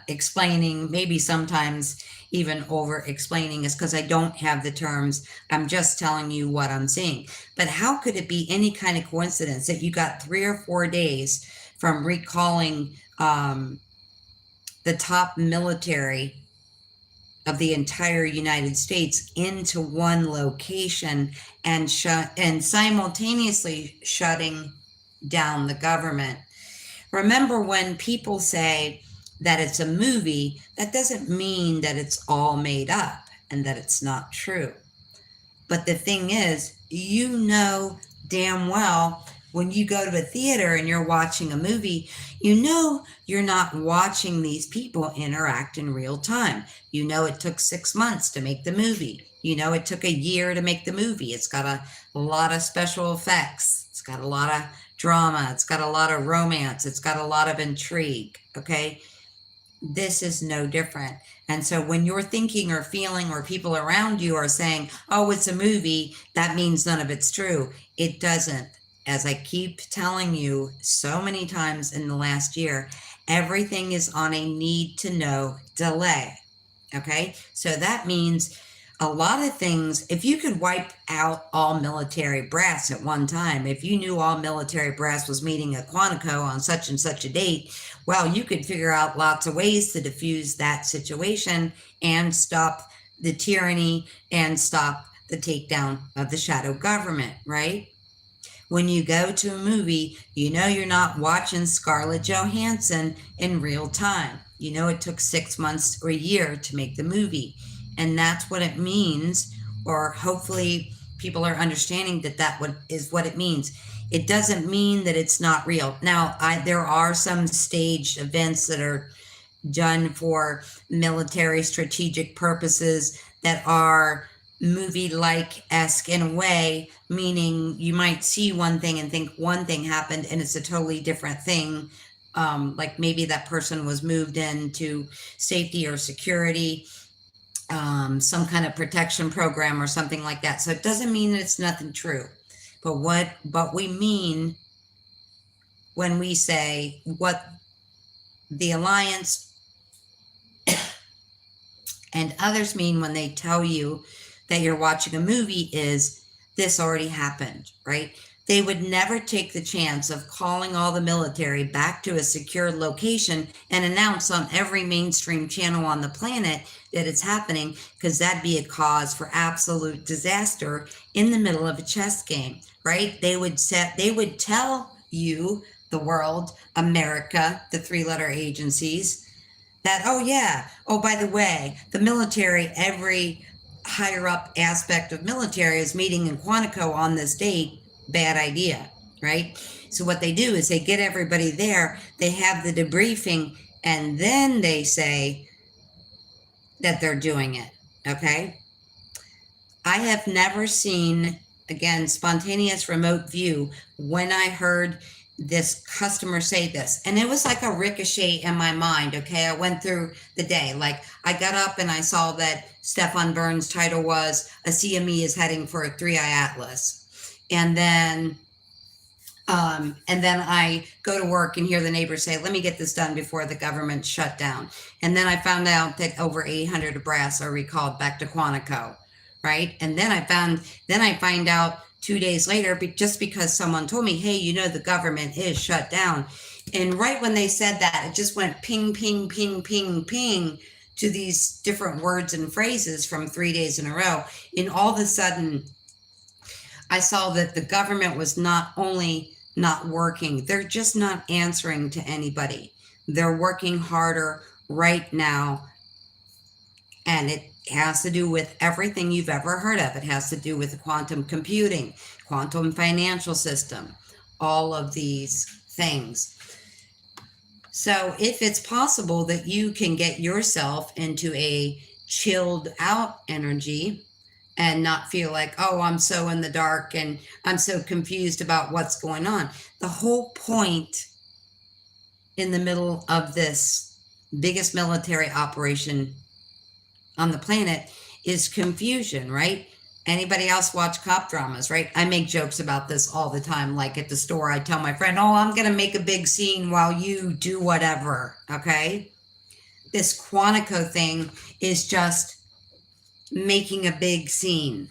explaining, maybe sometimes even over explaining, is because I don't have the terms. I'm just telling you what I'm seeing. But how could it be any kind of coincidence that you got 3 or 4 days from recalling the top military of the entire United States into one location and simultaneously shutting down the government? Remember, when people say that it's a movie, that doesn't mean that it's all made up and that it's not true. But the thing is, you know damn well when you go to a theater and you're watching a movie, you know you're not watching these people interact in real time. You know it took 6 months to make the movie. You know it took a year to make the movie. It's got a lot of special effects. It's got a lot of drama. It's got a lot of romance. It's got a lot of intrigue. Okay. This is no different. And so when you're thinking or feeling, or people around you are saying, oh, it's a movie, that means none of it's true. It doesn't. As I keep telling you so many times in the last year, everything is on a need to know delay. Okay. So that means a lot of things, if you could wipe out all military brass at one time, if you knew all military brass was meeting at Quantico on such and such a date, well, you could figure out lots of ways to diffuse that situation and stop the tyranny and stop the takedown of the shadow government, right? When you go to a movie, you know you're not watching Scarlett Johansson in real time. You know it took 6 months or a year to make the movie. And that's what it means, or hopefully people are understanding that is what it means. It doesn't mean that it's not real. Now, there are some staged events that are done for military strategic purposes that are movie-like-esque in a way, meaning you might see one thing and think one thing happened and it's a totally different thing. Like maybe that person was moved into safety or security, some kind of protection program or something like that. So it doesn't mean that it's nothing true. But what we mean when we say what the Alliance and others mean when they tell you that you're watching a movie is this already happened, right? They would never take the chance of calling all the military back to a secure location and announce on every mainstream channel on the planet that it's happening, because that'd be a cause for absolute disaster in the middle of a chess game, right? They would tell you, the world, America, the 3-letter agencies, that, oh yeah, oh, by the way, the military, every higher up aspect of military is meeting in Quantico on this date. Bad idea, right? So what they do is they get everybody there, they have the debriefing, and then they say that they're doing it, okay? I have never seen, again, spontaneous remote view, when I heard this customer say this, and it was like a ricochet in my mind. Okay, I went through the day, like I got up and I saw that Stefan Burns' title was "A CME is heading for a 3i Atlas," and then I go to work and hear the neighbors say, "Let me get this done before the government shut down." And then I found out that over 800 brass are recalled back to Quantico, right? And then I find out 2 days later, just because someone told me, hey, you know, the government is shut down. And right when they said that, it just went ping, ping, ping, ping, ping to these different words and phrases from 3 days in a row. And all of a sudden, I saw that the government was not only not working, they're just not answering to anybody. They're working harder right now. And it has to do with everything you've ever heard of. It has to do with quantum computing, quantum financial system, all of these things. So if it's possible that you can get yourself into a chilled out energy and not feel like, oh, I'm so in the dark and I'm so confused about what's going on. The whole point in the middle of this biggest military operation on the planet is confusion, right? Anybody else watch cop dramas, right? I make jokes about this all the time. Like at the store, I tell my friend, oh, I'm going to make a big scene while you do whatever. Okay. This Quantico thing is just making a big scene.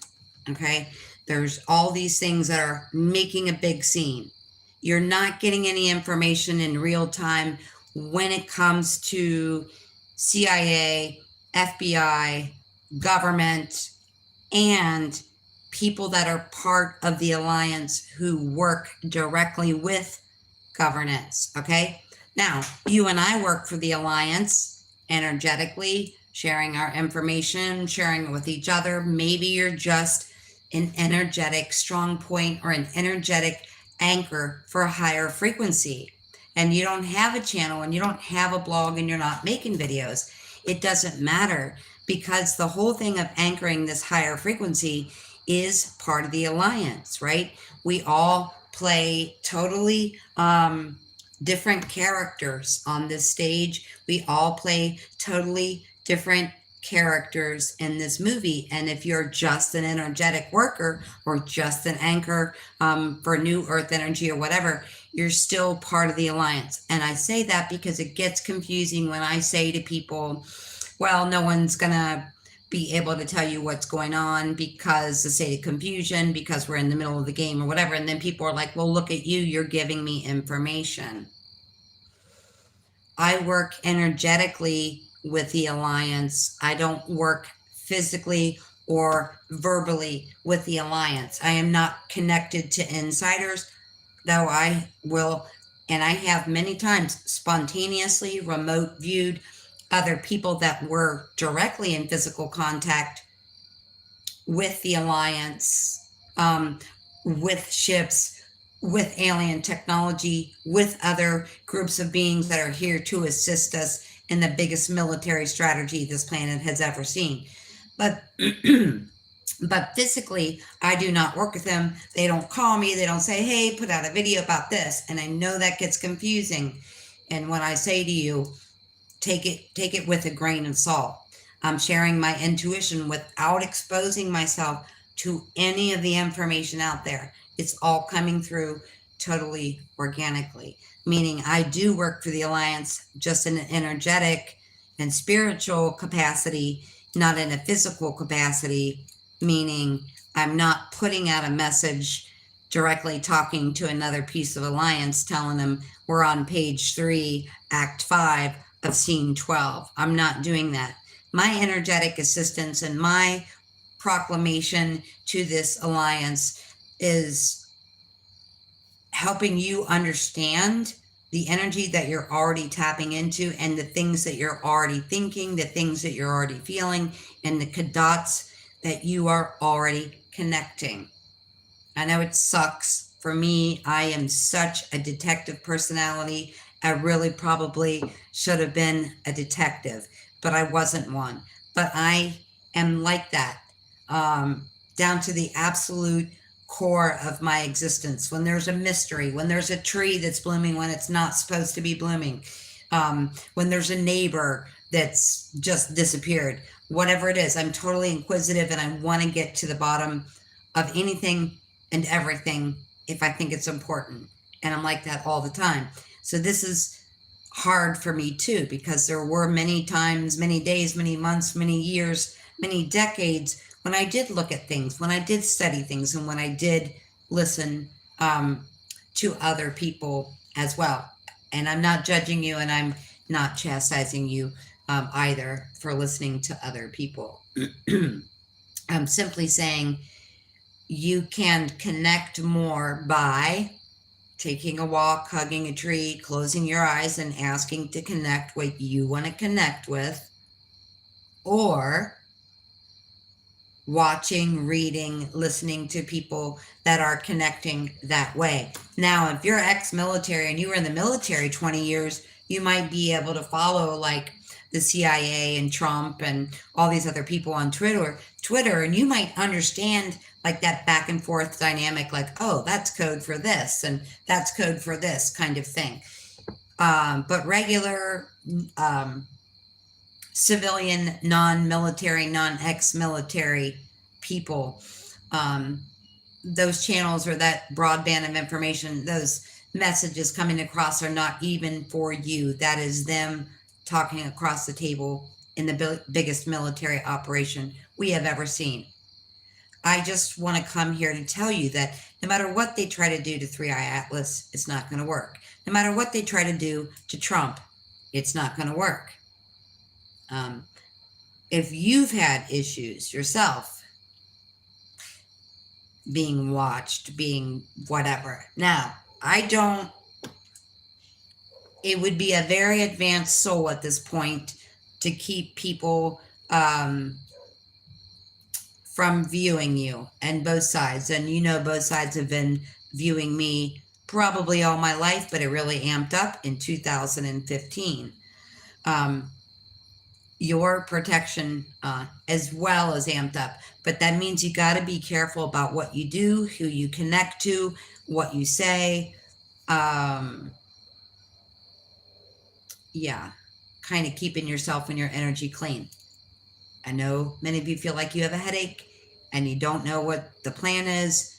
Okay. There's all these things that are making a big scene. You're not getting any information in real time when it comes to CIA, FBI, government, and people that are part of the alliance who work directly with governance. Okay. Now, you and I work for the alliance energetically, sharing our information, sharing it with each other. Maybe you're just an energetic strong point or an energetic anchor for a higher frequency. And you don't have a channel and you don't have a blog and you're not making videos. It doesn't matter, because the whole thing of anchoring this higher frequency is part of the alliance, right? We all play totally different characters on this stage. We all play totally different characters in this movie. And if you're just an energetic worker or just an anchor for New Earth energy or whatever, you're still part of the alliance. And I say that because it gets confusing when I say to people, well, no one's going to be able to tell you what's going on because the state of confusion, because we're in the middle of the game or whatever. And then people are like, well, look at you, you're giving me information. I work energetically with the alliance. I don't work physically or verbally with the alliance. I am not connected to insiders, though I will, and I have many times spontaneously remote viewed other people that were directly in physical contact with the alliance, with ships, with alien technology, with other groups of beings that are here to assist us in the biggest military strategy this planet has ever seen. But but physically, I do not work with them. They don't call me. They don't say, hey, put out a video about this. And I know that gets confusing. And when I say to you, take it with a grain of salt. I'm sharing my intuition without exposing myself to any of the information out there. It's all coming through totally organically, meaning I do work for the alliance just in an energetic and spiritual capacity, not in a physical capacity, meaning I'm not putting out a message directly talking to another piece of alliance telling them we're on page 3, act 5 of scene 12. I'm not doing that. My energetic assistance and my proclamation to this alliance is helping you understand the energy that you're already tapping into and the things that you're already thinking, the things that you're already feeling, and the dots that you are already connecting. I know it sucks. For me, I am such a detective personality. I really probably should have been a detective, but I wasn't one. But I am like that, down to the absolute core of my existence. When there's a mystery, when there's a tree that's blooming when it's not supposed to be blooming, when there's a neighbor that's just disappeared, whatever it is, I'm totally inquisitive and I want to get to the bottom of anything and everything if I think it's important. And I'm like that all the time. So this is hard for me too, because there were many times, many days, many months, many years, many decades when I did look at things, when I did study things, and when I did listen to other people as well. And I'm not judging you, and I'm not chastising you either for listening to other people. I'm simply saying you can connect more by taking a walk, hugging a tree, closing your eyes, and asking to connect what you want to connect with, or watching, reading, listening to people that are connecting that way. Now, if you're ex-military and you were in the military 20 years, you might be able to follow like the CIA and Trump and all these other people on Twitter, and you might understand like that back and forth dynamic, like, oh, that's code for this and that's code for this kind of thing. But regular civilian, non-military, non-ex-military people, those channels or that broadband of information, those messages coming across are not even for you. That is them talking across the table in the biggest military operation we have ever seen. I just want to come here to tell you that no matter what they try to do to 3i Atlas, it's not going to work. No matter what they try to do to Trump, it's not going to work. If you've had issues yourself being watched, being whatever. Now, it would be a very advanced soul at this point to keep people from viewing you, and both sides. And you know, both sides have been viewing me probably all my life, but it really amped up in 2015. Your protection as well as amped up, but that means you got to be careful about what you do, who you connect to, what you say. Yeah, kind of keeping yourself and your energy clean. I know many of you feel like you have a headache and you don't know what the plan is.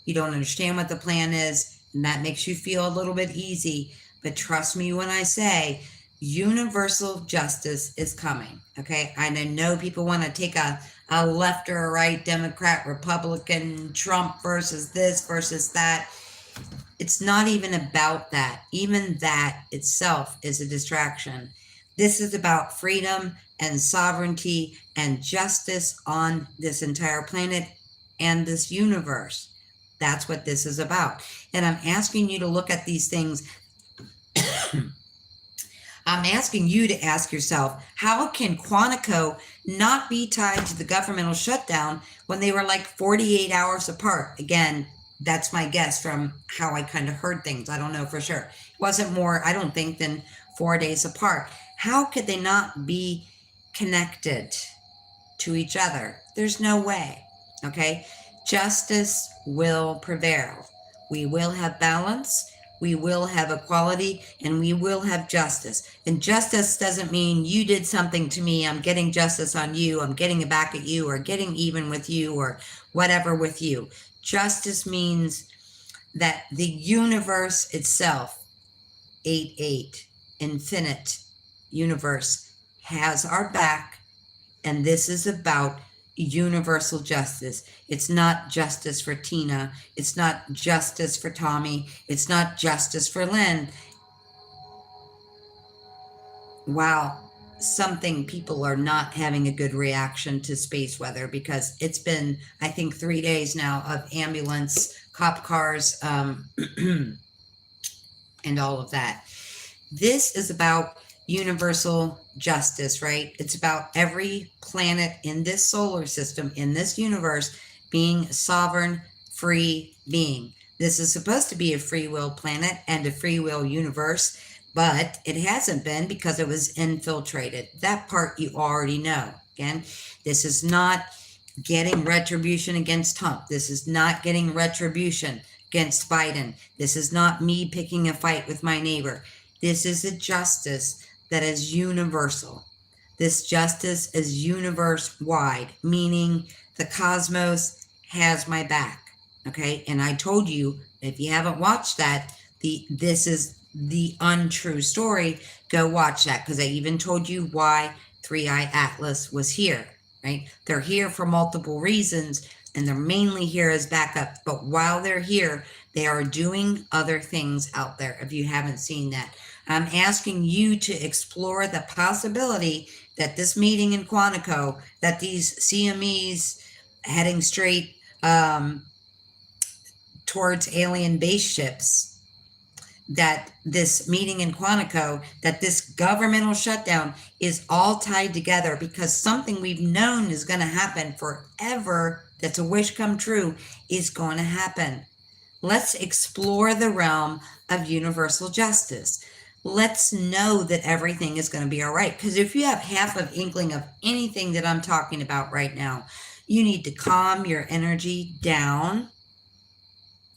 You don't understand what the plan is, and that makes you feel a little bit easy. But trust me when I say universal justice is coming, okay? And I know people want to take a left or a right, Democrat, Republican, Trump versus this versus that. It's not even about that. Even that itself is a distraction. This is about freedom and sovereignty and justice on this entire planet and this universe. That's what this is about. And I'm asking you to look at these things. I'm asking you to ask yourself, how can Quantico not be tied to the governmental shutdown when they were like 48 hours apart? Again, that's my guess from how I kind of heard things. I don't know for sure. It wasn't more, I don't think, than 4 days apart. How could they not be connected to each other? There's no way, okay? Justice will prevail. We will have balance. We will have equality, and we will have justice. And justice doesn't mean you did something to me, I'm getting justice on you, I'm getting it back at you, or getting even with you, or whatever with you. Justice means that the universe itself, 8-8, infinite universe, has our back, and this is about universal justice. It's not justice for Tina. It's not justice for Tommy. It's not justice for Lynn. Wow, something people are not having a good reaction to space weather, because it's been, I think, 3 days now of ambulance, cop cars, and all of that. This is about universal justice, right? It's about every planet in this solar system, in this universe, being a sovereign, free being. This is supposed to be a free will planet and a free will universe, but it hasn't been because it was infiltrated. That part you already know. Again, this is not getting retribution against Trump. This is not getting retribution against Biden. This is not me picking a fight with my neighbor. This is a justice that is universal. This justice is universe-wide, meaning the cosmos has my back, okay? And I told you, if you haven't watched that, this is the untrue story. Go watch that, because I even told you why 3i Atlas was here, right? They're here for multiple reasons, and they're mainly here as backup. But while they're here, They are doing other things out there if you haven't seen that. I'm asking you to explore the possibility that this meeting in Quantico, that these CMEs heading straight towards alien base ships, that this meeting in Quantico, that this governmental shutdown is all tied together because something we've known is going to happen forever, that's a wish come true, is going to happen. Let's explore the realm of universal justice. Let's know that everything is going to be all right. Because if you have half of inkling of anything that I'm talking about right now, you need to calm your energy down,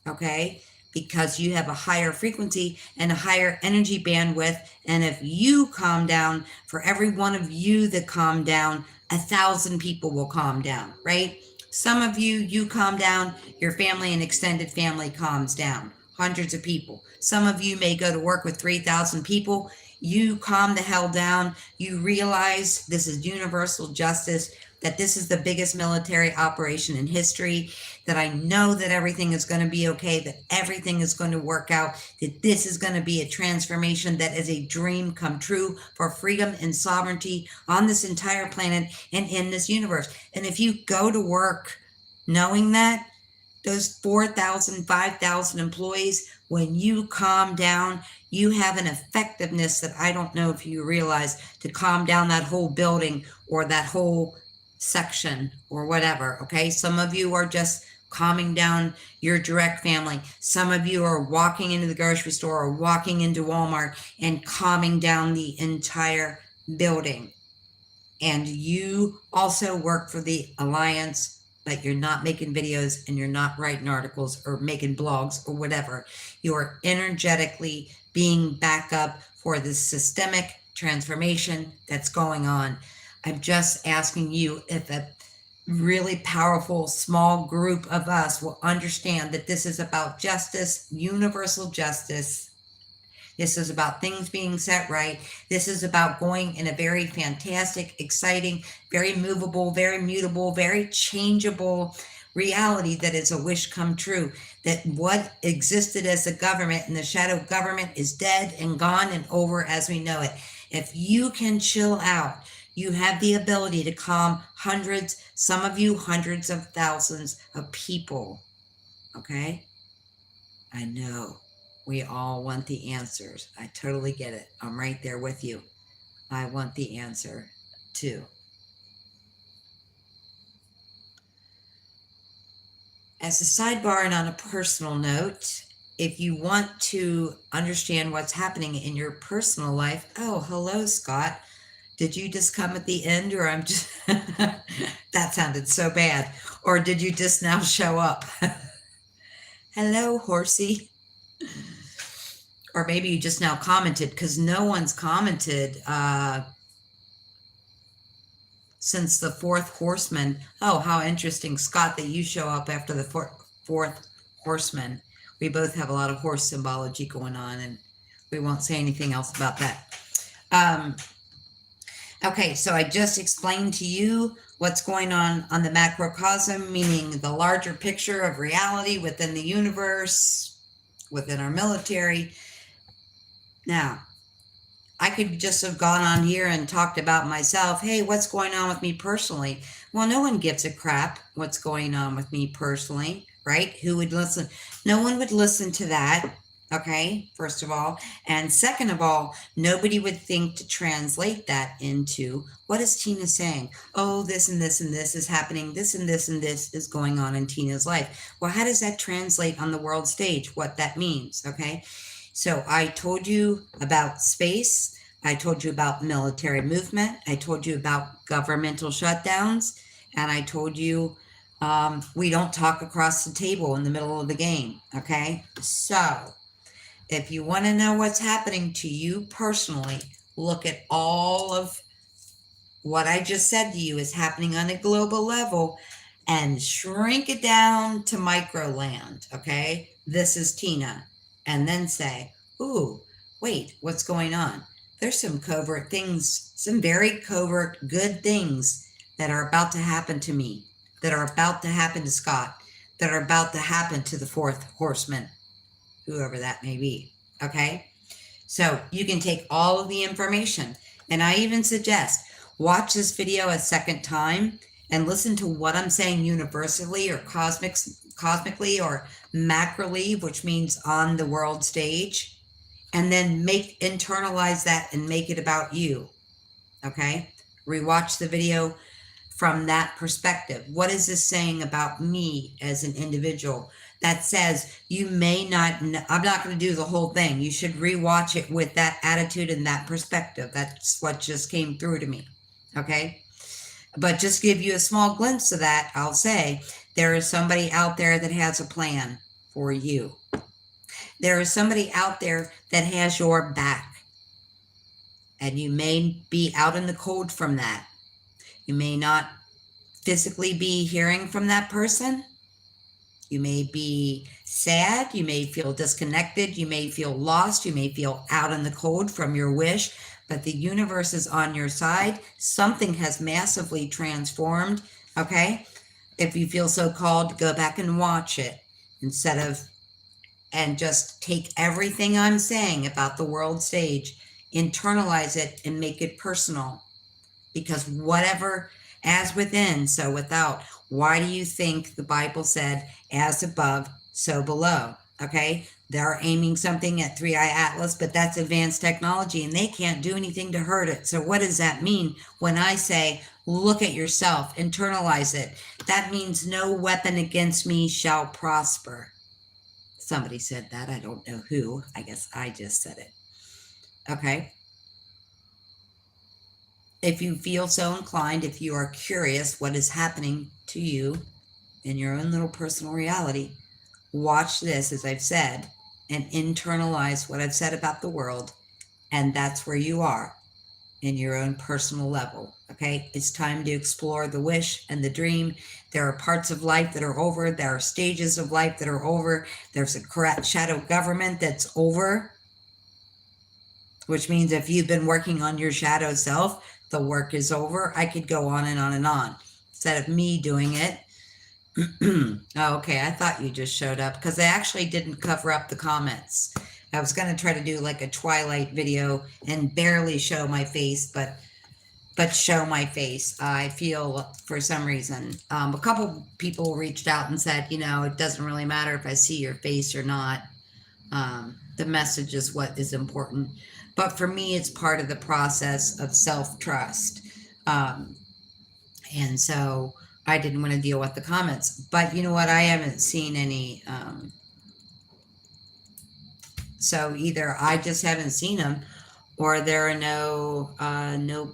okay? Because you have a higher frequency and a higher energy bandwidth. And if you calm down, for every one of you that calm down, 1,000 people will calm down, right? Some of you calm down, your family and extended family calms down, hundreds of people. Some of you may go to work with 3,000 people. You calm the hell down. You realize this is universal justice, that this is the biggest military operation in history, that I know that everything is going to be okay, that everything is going to work out, that this is going to be a transformation that is a dream come true for freedom and sovereignty on this entire planet and in this universe. And if you go to work knowing that, those 4,000, 5,000 employees, when you calm down, you have an effectiveness that I don't know if you realize, to calm down that whole building or that whole section or whatever. Okay, some of you are just calming down your direct family. Some of you are walking into the grocery store or walking into Walmart and calming down the entire building. And you also work for the Alliance, but you're not making videos and you're not writing articles or making blogs or whatever. You're energetically being back up for this systemic transformation that's going on. I'm just asking you if a really powerful small group of us will understand that this is about justice, universal justice. This is about things being set right. This is about going in a very fantastic, exciting, very movable, very mutable, very changeable reality that is a wish come true. That what existed as a government and the shadow government is dead and gone and over as we know it. If you can chill out, you have the ability to calm hundreds, some of you hundreds of thousands of people. Okay? I know. We all want the answers. I totally get it. I'm right there with you. I want the answer too. As a sidebar and on a personal note, if you want to understand what's happening in your personal life, oh, hello, Scott. Did you just come at the end, or I'm just, that sounded so bad. Or did you just now show up? Hello, horsey. Or maybe you just now commented, because no one's commented since the fourth horseman. Oh, how interesting, Scott, that you show up after the fourth horseman. We both have a lot of horse symbology going on, and we won't say anything else about that. Okay, so I just explained to you what's going on the macrocosm, meaning the larger picture of reality within the universe, within our military. Now, I could just have gone on here and talked about myself. Hey, what's going on with me personally? Well, no one gives a crap what's going on with me personally, right? Who would listen? No one would listen to that. Okay, first of all. And second of all, nobody would think to translate that into, what is Tina saying? Oh, this and this and this is happening. This and this and this is going on in Tina's life. Well, how does that translate on the world stage? What that means, okay? So I told you about space. I told you about military movement. I told you about governmental shutdowns. And I told you we don't talk across the table in the middle of the game, okay? So if you want to know what's happening to you personally, look at all of what I just said to you is happening on a global level and shrink it down to micro land, okay? This is Tina. And then say, ooh, wait, what's going on? There's some covert things, some very covert good things that are about to happen to me, that are about to happen to Scott, that are about to happen to the fourth horseman. whoever that may be. Okay. So you can take all of the information, and I even suggest watch this video a second time and listen to what I'm saying universally or cosmically or macroly, which means on the world stage, and then internalize that and make it about you. Okay. Rewatch the video from that perspective. What is this saying about me as an individual? That says you may not, I'm not going to do the whole thing. You should rewatch it with that attitude and that perspective. That's what just came through to me. Okay. But just give you a small glimpse of that, I'll say there is somebody out there that has a plan for you. There is somebody out there that has your back. And you may be out in the cold from that. You may not physically be hearing from that person. You may be sad. You may feel disconnected. You may feel lost. You may feel out in the cold from your wish, but the universe is on your side. Something has massively transformed. Okay. If you feel so called, go back and watch it and just take everything I'm saying about the world stage, internalize it and make it personal. Because whatever, as within, so without. Why do you think the Bible said, as above, so below? Okay, they're aiming something at 3i Atlas, but that's advanced technology and they can't do anything to hurt it. So what does that mean when I say, look at yourself, internalize it? That means no weapon against me shall prosper. Somebody said that. I don't know who. I guess I just said it. Okay. If you feel so inclined, if you are curious what is happening to you in your own little personal reality, watch this, as I've said, and internalize what I've said about the world. And that's where you are in your own personal level. Okay. It's time to explore the wish and the dream. There are parts of life that are over. There are stages of life that are over. There's a correct shadow government that's over, which means if you've been working on your shadow self, the work is over. I could go on and on and on. Instead of me doing it. Oh, okay, I thought you just showed up because I actually didn't cover up the comments. I was going to try to do like a Twilight video and barely show my face, but show my face. I feel for some reason, a couple people reached out and said, it doesn't really matter if I see your face or not. The message is what is important. But for me, it's part of the process of self-trust. And so I didn't want to deal with the comments. But you know what? I haven't seen any. So either I just haven't seen them, or there are no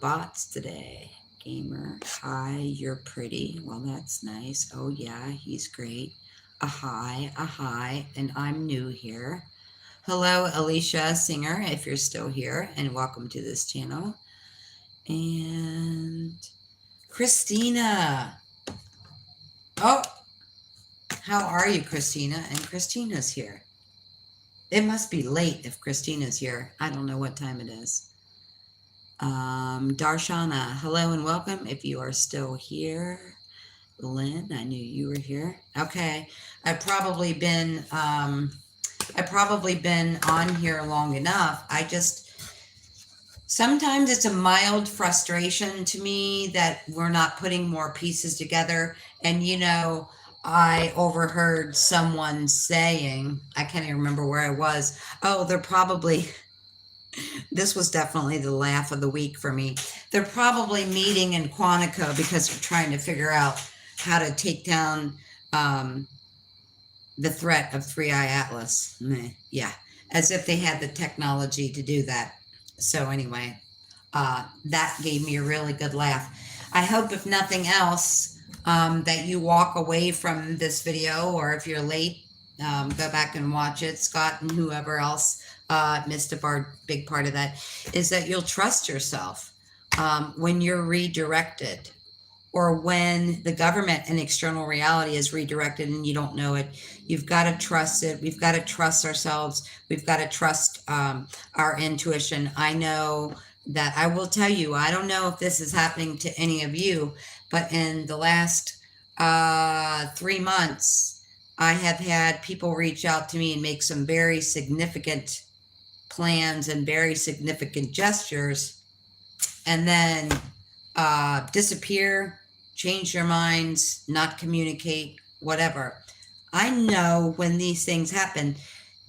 bots today. Gamer, hi, you're pretty. Well, that's nice. Oh, yeah, he's great. A hi, and I'm new here. Hello, Alicia Singer, if you're still here, and welcome to this channel. And Christina. Oh, how are you, Christina? And Christina's here. It must be late if Christina's here. I don't know what time it is. Darshana, hello and welcome if you are still here. Lynn, I knew you were here. Okay, I've probably been on here long enough. Sometimes it's a mild frustration to me that we're not putting more pieces together. And, I overheard someone saying, I can't even remember where I was. Oh, this was definitely the laugh of the week for me. They're probably meeting in Quantico because they're trying to figure out how to take down the threat of 3i Atlas. Yeah, as if they had the technology to do that. So anyway, that gave me a really good laugh. I hope if nothing else, that you walk away from this video, or if you're late, go back and watch it. Scott and whoever else missed a big part of that, is that you'll trust yourself when you're redirected, or when the government and external reality is redirected and you don't know it. You've got to trust it. We've got to trust ourselves. We've got to trust our intuition. I know that I will tell you, I don't know if this is happening to any of you, but in the last 3 months, I have had people reach out to me and make some very significant plans and very significant gestures, and then disappear, change their minds, not communicate, whatever. I know when these things happen,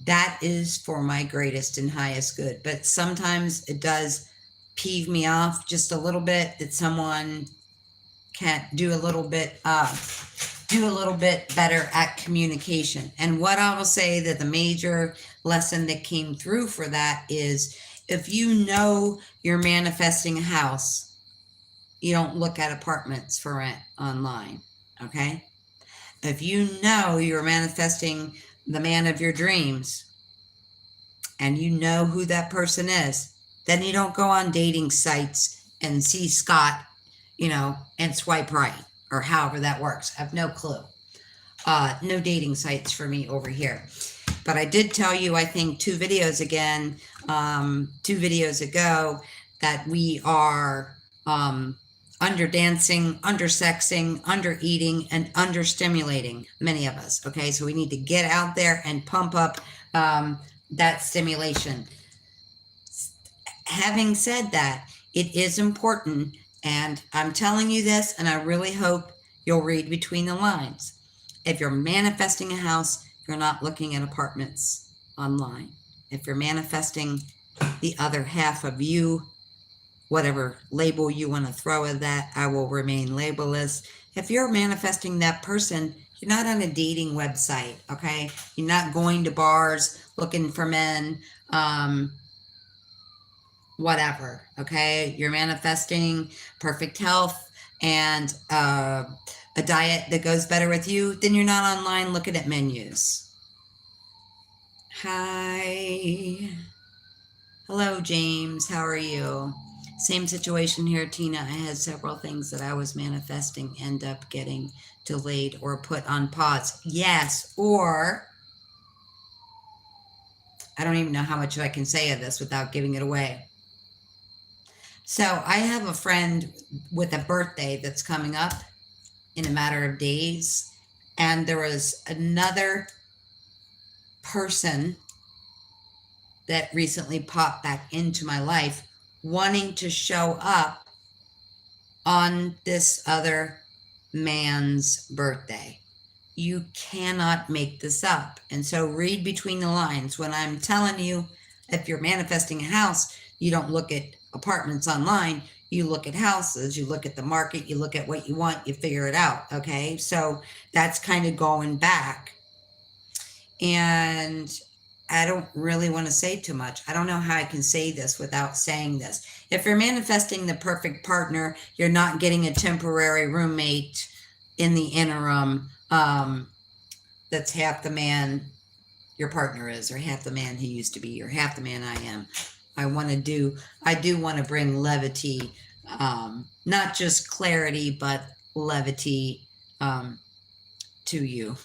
that is for my greatest and highest good. But sometimes it does peeve me off just a little bit that someone can't do a little bit better at communication. And what I will say that the major lesson that came through for that is, if you know you're manifesting a house, you don't look at apartments for rent online. Okay. If you know you're manifesting the man of your dreams and you know who that person is, then you don't go on dating sites and see Scott, and swipe right, or however that works. I have no clue. No dating sites for me over here. But I did tell you, I think 2 videos ago, that we are under dancing, under sexing, under eating, and under stimulating, many of us. Okay, so we need to get out there and pump up that stimulation. Having said that, it is important, and I'm telling you this, and I really hope you'll read between the lines. If you're manifesting a house, you're not looking at apartments online. If you're manifesting the other half of you, whatever label you want to throw at that, I will remain labelless. If you're manifesting that person, you're not on a dating website, okay? You're not going to bars looking for men, whatever, okay? You're manifesting perfect health and a diet that goes better with you, then you're not online looking at menus. Hi. Hello, James. How are you? Same situation here, Tina. I had several things that I was manifesting end up getting delayed or put on pause. Yes, or I don't even know how much I can say of this without giving it away. So I have a friend with a birthday that's coming up in a matter of days, and there was another person that recently popped back into my life wanting to show up on this other man's birthday. You cannot make this up. And so read between the lines. When I'm telling you, if you're manifesting a house, you don't look at apartments online. You look at houses, you look at the market, you look at what you want, you figure it out. Okay. So that's kind of going back. And I don't really want to say too much. I don't know how I can say this without saying this. If you're manifesting the perfect partner, you're not getting a temporary roommate in the interim that's half the man your partner is, or half the man he used to be, or half the man I am. I do want to bring levity, not just clarity, but levity to you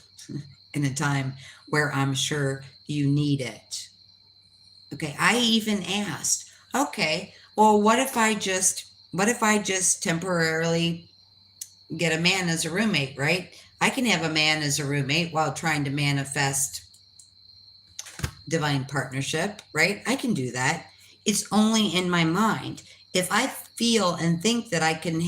in a time where I'm sure you need it. Okay, I even asked, okay, well, what if I just temporarily get a man as a roommate, right? I can have a man as a roommate while trying to manifest divine partnership, right? I can do that. It's only in my mind. If I feel and think that I can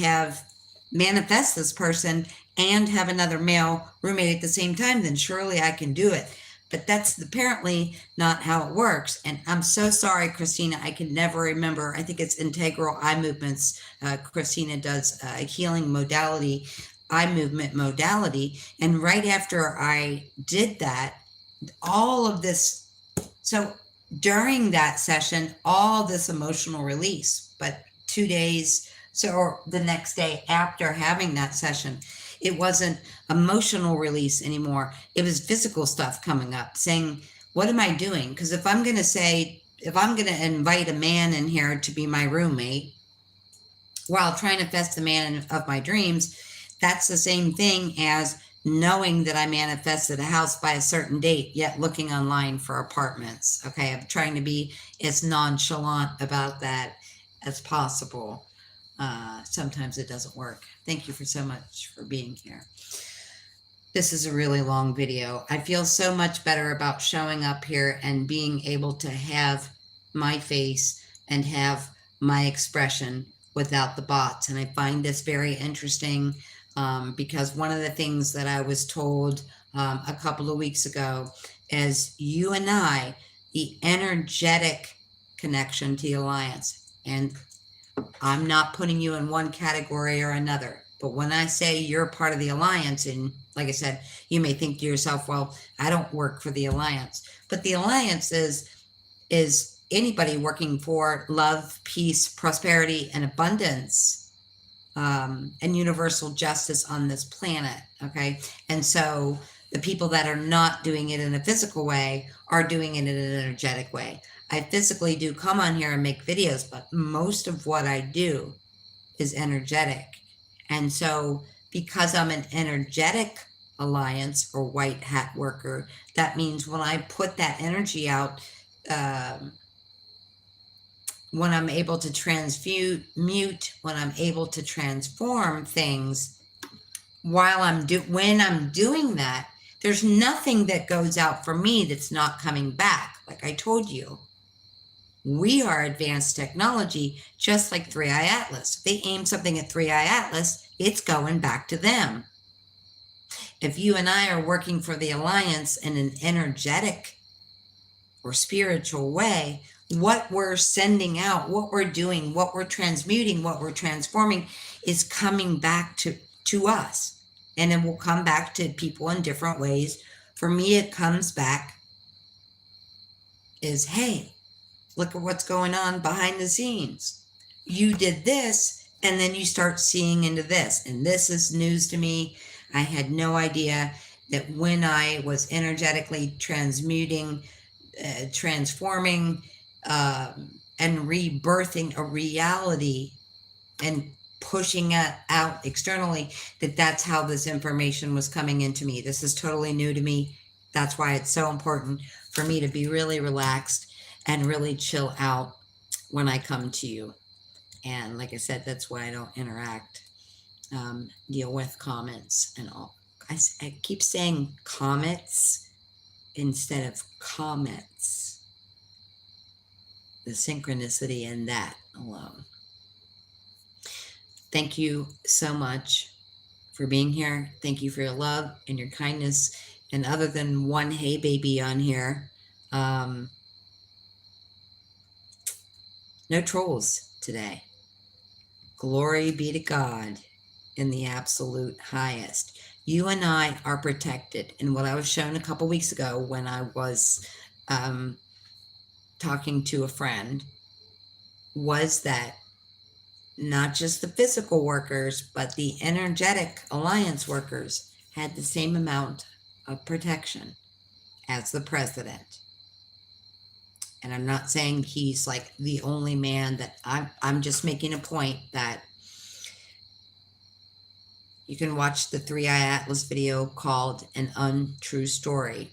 manifest this person and have another male roommate at the same time, then surely I can do it. But that's apparently not how it works. And I'm so sorry, Christina, I can never remember. I think it's integral eye movements. Christina does a healing modality, eye movement modality. And right after I did that, all of this, so during that session, all this emotional release, but 2 days, or the next day after having that session, it wasn't emotional release anymore. It was physical stuff coming up, saying, what am I doing? Because if I'm going to invite a man in here to be my roommate while trying to manifest the man of my dreams, that's the same thing as knowing that I manifested a house by a certain date, yet looking online for apartments. Okay, I'm trying to be as nonchalant about that as possible. Sometimes it doesn't work. Thank you so much for being here. This is a really long video. I feel so much better about showing up here and being able to have my face and have my expression without the bots. And I find this very interesting because one of the things that I was told a couple of weeks ago is you and I, the energetic connection to the alliance. And I'm not putting you in one category or another. But when I say you're part of the alliance, and like I said, you may think to yourself, well, I don't work for the alliance. But the alliance is anybody working for love, peace, prosperity, and abundance, and universal justice on this planet. Okay. And so the people that are not doing it in a physical way are doing it in an energetic way. I physically do come on here and make videos, but most of what I do is energetic. And so because I'm an energetic alliance or white hat worker, that means when I put that energy out, when I'm able to transmute, when I'm able to transform things, when I'm doing that, there's nothing that goes out for me that's not coming back. Like I told you, we are advanced technology, just like 3i Atlas. If they aim something at 3i Atlas, it's going back to them. If you and I are working for the alliance in an energetic or spiritual way, what we're sending out, what we're doing, what we're transmuting, what we're transforming is coming back to us. And it will come back to people in different ways. For me, it comes back is, hey, look at what's going on behind the scenes. You did this, and then you start seeing into this. And this is news to me. I had no idea that when I was energetically transmuting, transforming, and rebirthing a reality and pushing it out externally, that's how this information was coming into me. This is totally new to me. That's why it's so important for me to be really relaxed and really chill out when I come to you. And like I said, that's why I don't interact, deal with comments and all. I keep saying comets instead of comments. The synchronicity in that alone. Thank you so much for being here. Thank you for your love and your kindness. And other than one hey baby on here, no trolls today. Glory be to God in the absolute highest. You and I are protected. And what I was shown a couple weeks ago when I was talking to a friend was that not just the physical workers, but the energetic alliance workers had the same amount of protection as the president. And I'm not saying he's like the only man that I'm just making a point that you can watch the 3i Atlas video called An Untrue Story.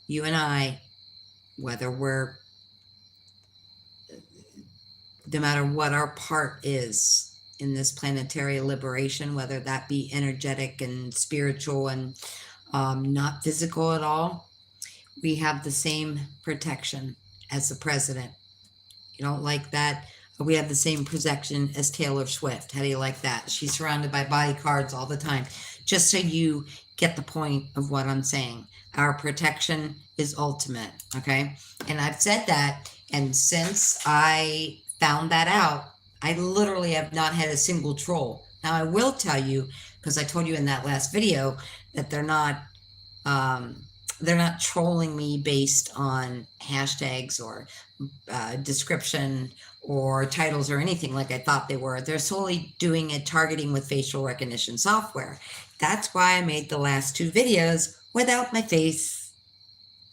You and I, whether we're, no matter what our part is in this planetary liberation, whether that be energetic and spiritual and not physical at all, we have the same protection as the president. You don't like that? We have the same protection as Taylor Swift. How do you like that? She's surrounded by bodyguards all the time. Just so you get the point of what I'm saying. Our protection is ultimate, okay? And I've said that, and since I found that out, I literally have not had a single troll. Now, I will tell you, because I told you in that last video, that they're not trolling me based on hashtags or description or titles or anything like I thought they were. They're solely doing it targeting with facial recognition software. That's why I made the last two videos without my face.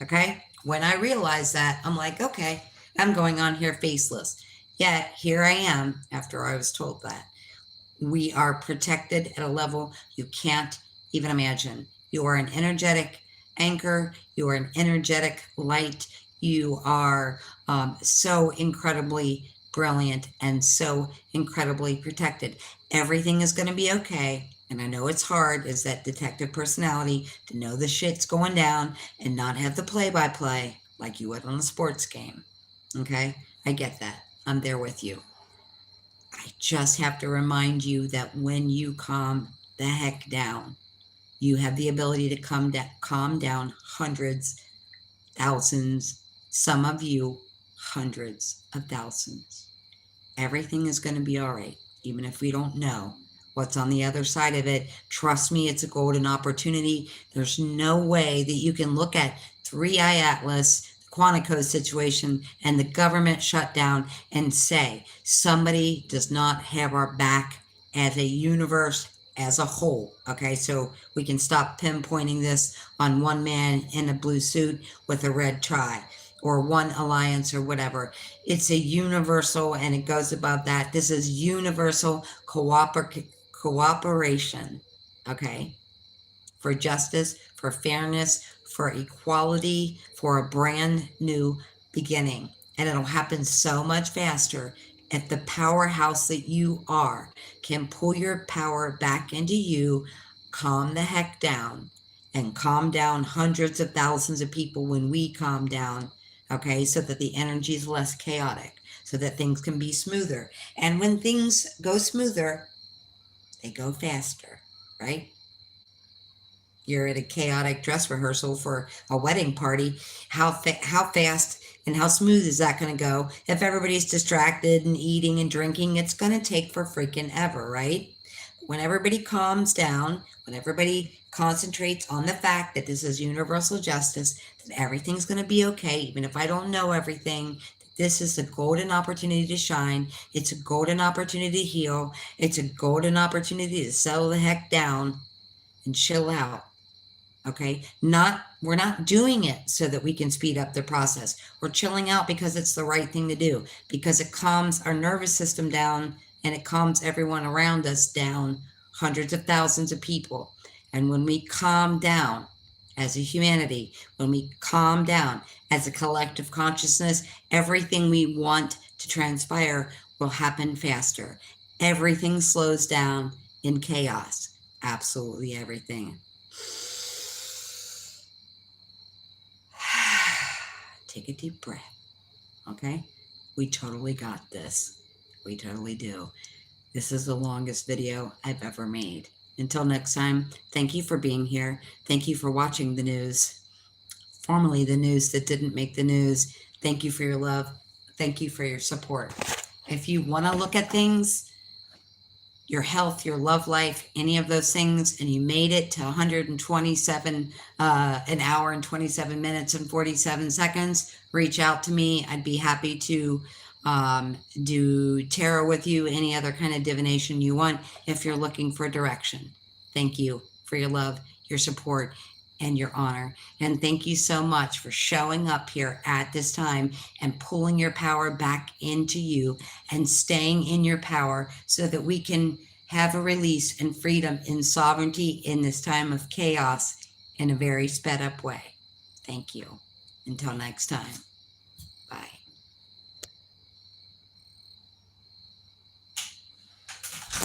Okay? When I realized that, I'm like, okay, I'm going on here faceless. Yet here I am after I was told that. We are protected at a level you can't even imagine. You are an energetic anchor. You are an energetic light. You are so incredibly brilliant and so incredibly protected. Everything is going to be okay. and I know it's hard as that detective personality to know the shit's going down and not have the play-by-play like you would on a sports game. Okay? I get that. I'm there with you. I just have to remind you that when you calm the heck down, you have the ability to calm down hundreds, thousands, some of you, hundreds of thousands. Everything is going to be all right, even if we don't know what's on the other side of it. Trust me, it's a golden opportunity. There's no way that you can look at 3i Atlas, the Quantico situation, and the government shutdown and say somebody does not have our back as a universe as a whole. Okay, so we can stop pinpointing this on one man in a blue suit with a red tie or one alliance or whatever. It's a universal, and it goes above that. This is universal cooperation, okay? For justice, for fairness, for equality, for a brand new beginning. And it'll happen so much faster if the powerhouse that you are can pull your power back into you, calm the heck down, and calm down hundreds of thousands of people when we calm down, okay, so that the energy is less chaotic, so that things can be smoother. And when things go smoother, they go faster, right? You're at a chaotic dress rehearsal for a wedding party. How fast and how smooth is that going to go? If everybody's distracted and eating and drinking, it's going to take for freaking ever, right? When everybody calms down, when everybody concentrates on the fact that this is universal justice, that everything's going to be okay, even if I don't know everything. This is a golden opportunity to shine. It's a golden opportunity to heal. It's a golden opportunity to settle the heck down and chill out. Okay, we're not doing it so that we can speed up the process. We're chilling out because it's the right thing to do, because it calms our nervous system down and it calms everyone around us down, hundreds of thousands of people. And when we calm down as a humanity, when we calm down as a collective consciousness, everything we want to transpire will happen faster. Everything slows down in chaos. Absolutely everything. Take a deep breath, okay? We totally got this. We totally do. This is the longest video I've ever made. Until next time, thank you for being here. Thank you for watching the news, formerly the news that didn't make the news. Thank you for your love. Thank you for your support. If you want to look at things, your health, your love life, any of those things, and you made it to 127, an hour and 27 minutes and 47 seconds, reach out to me. I'd be happy to do tarot with you, any other kind of divination you want, if you're looking for direction. Thank you for your love, your support, and your honor. And thank you so much for showing up here at this time and pulling your power back into you and staying in your power so that we can have a release and freedom in sovereignty in this time of chaos in a very sped up way. Thank you. Until next time.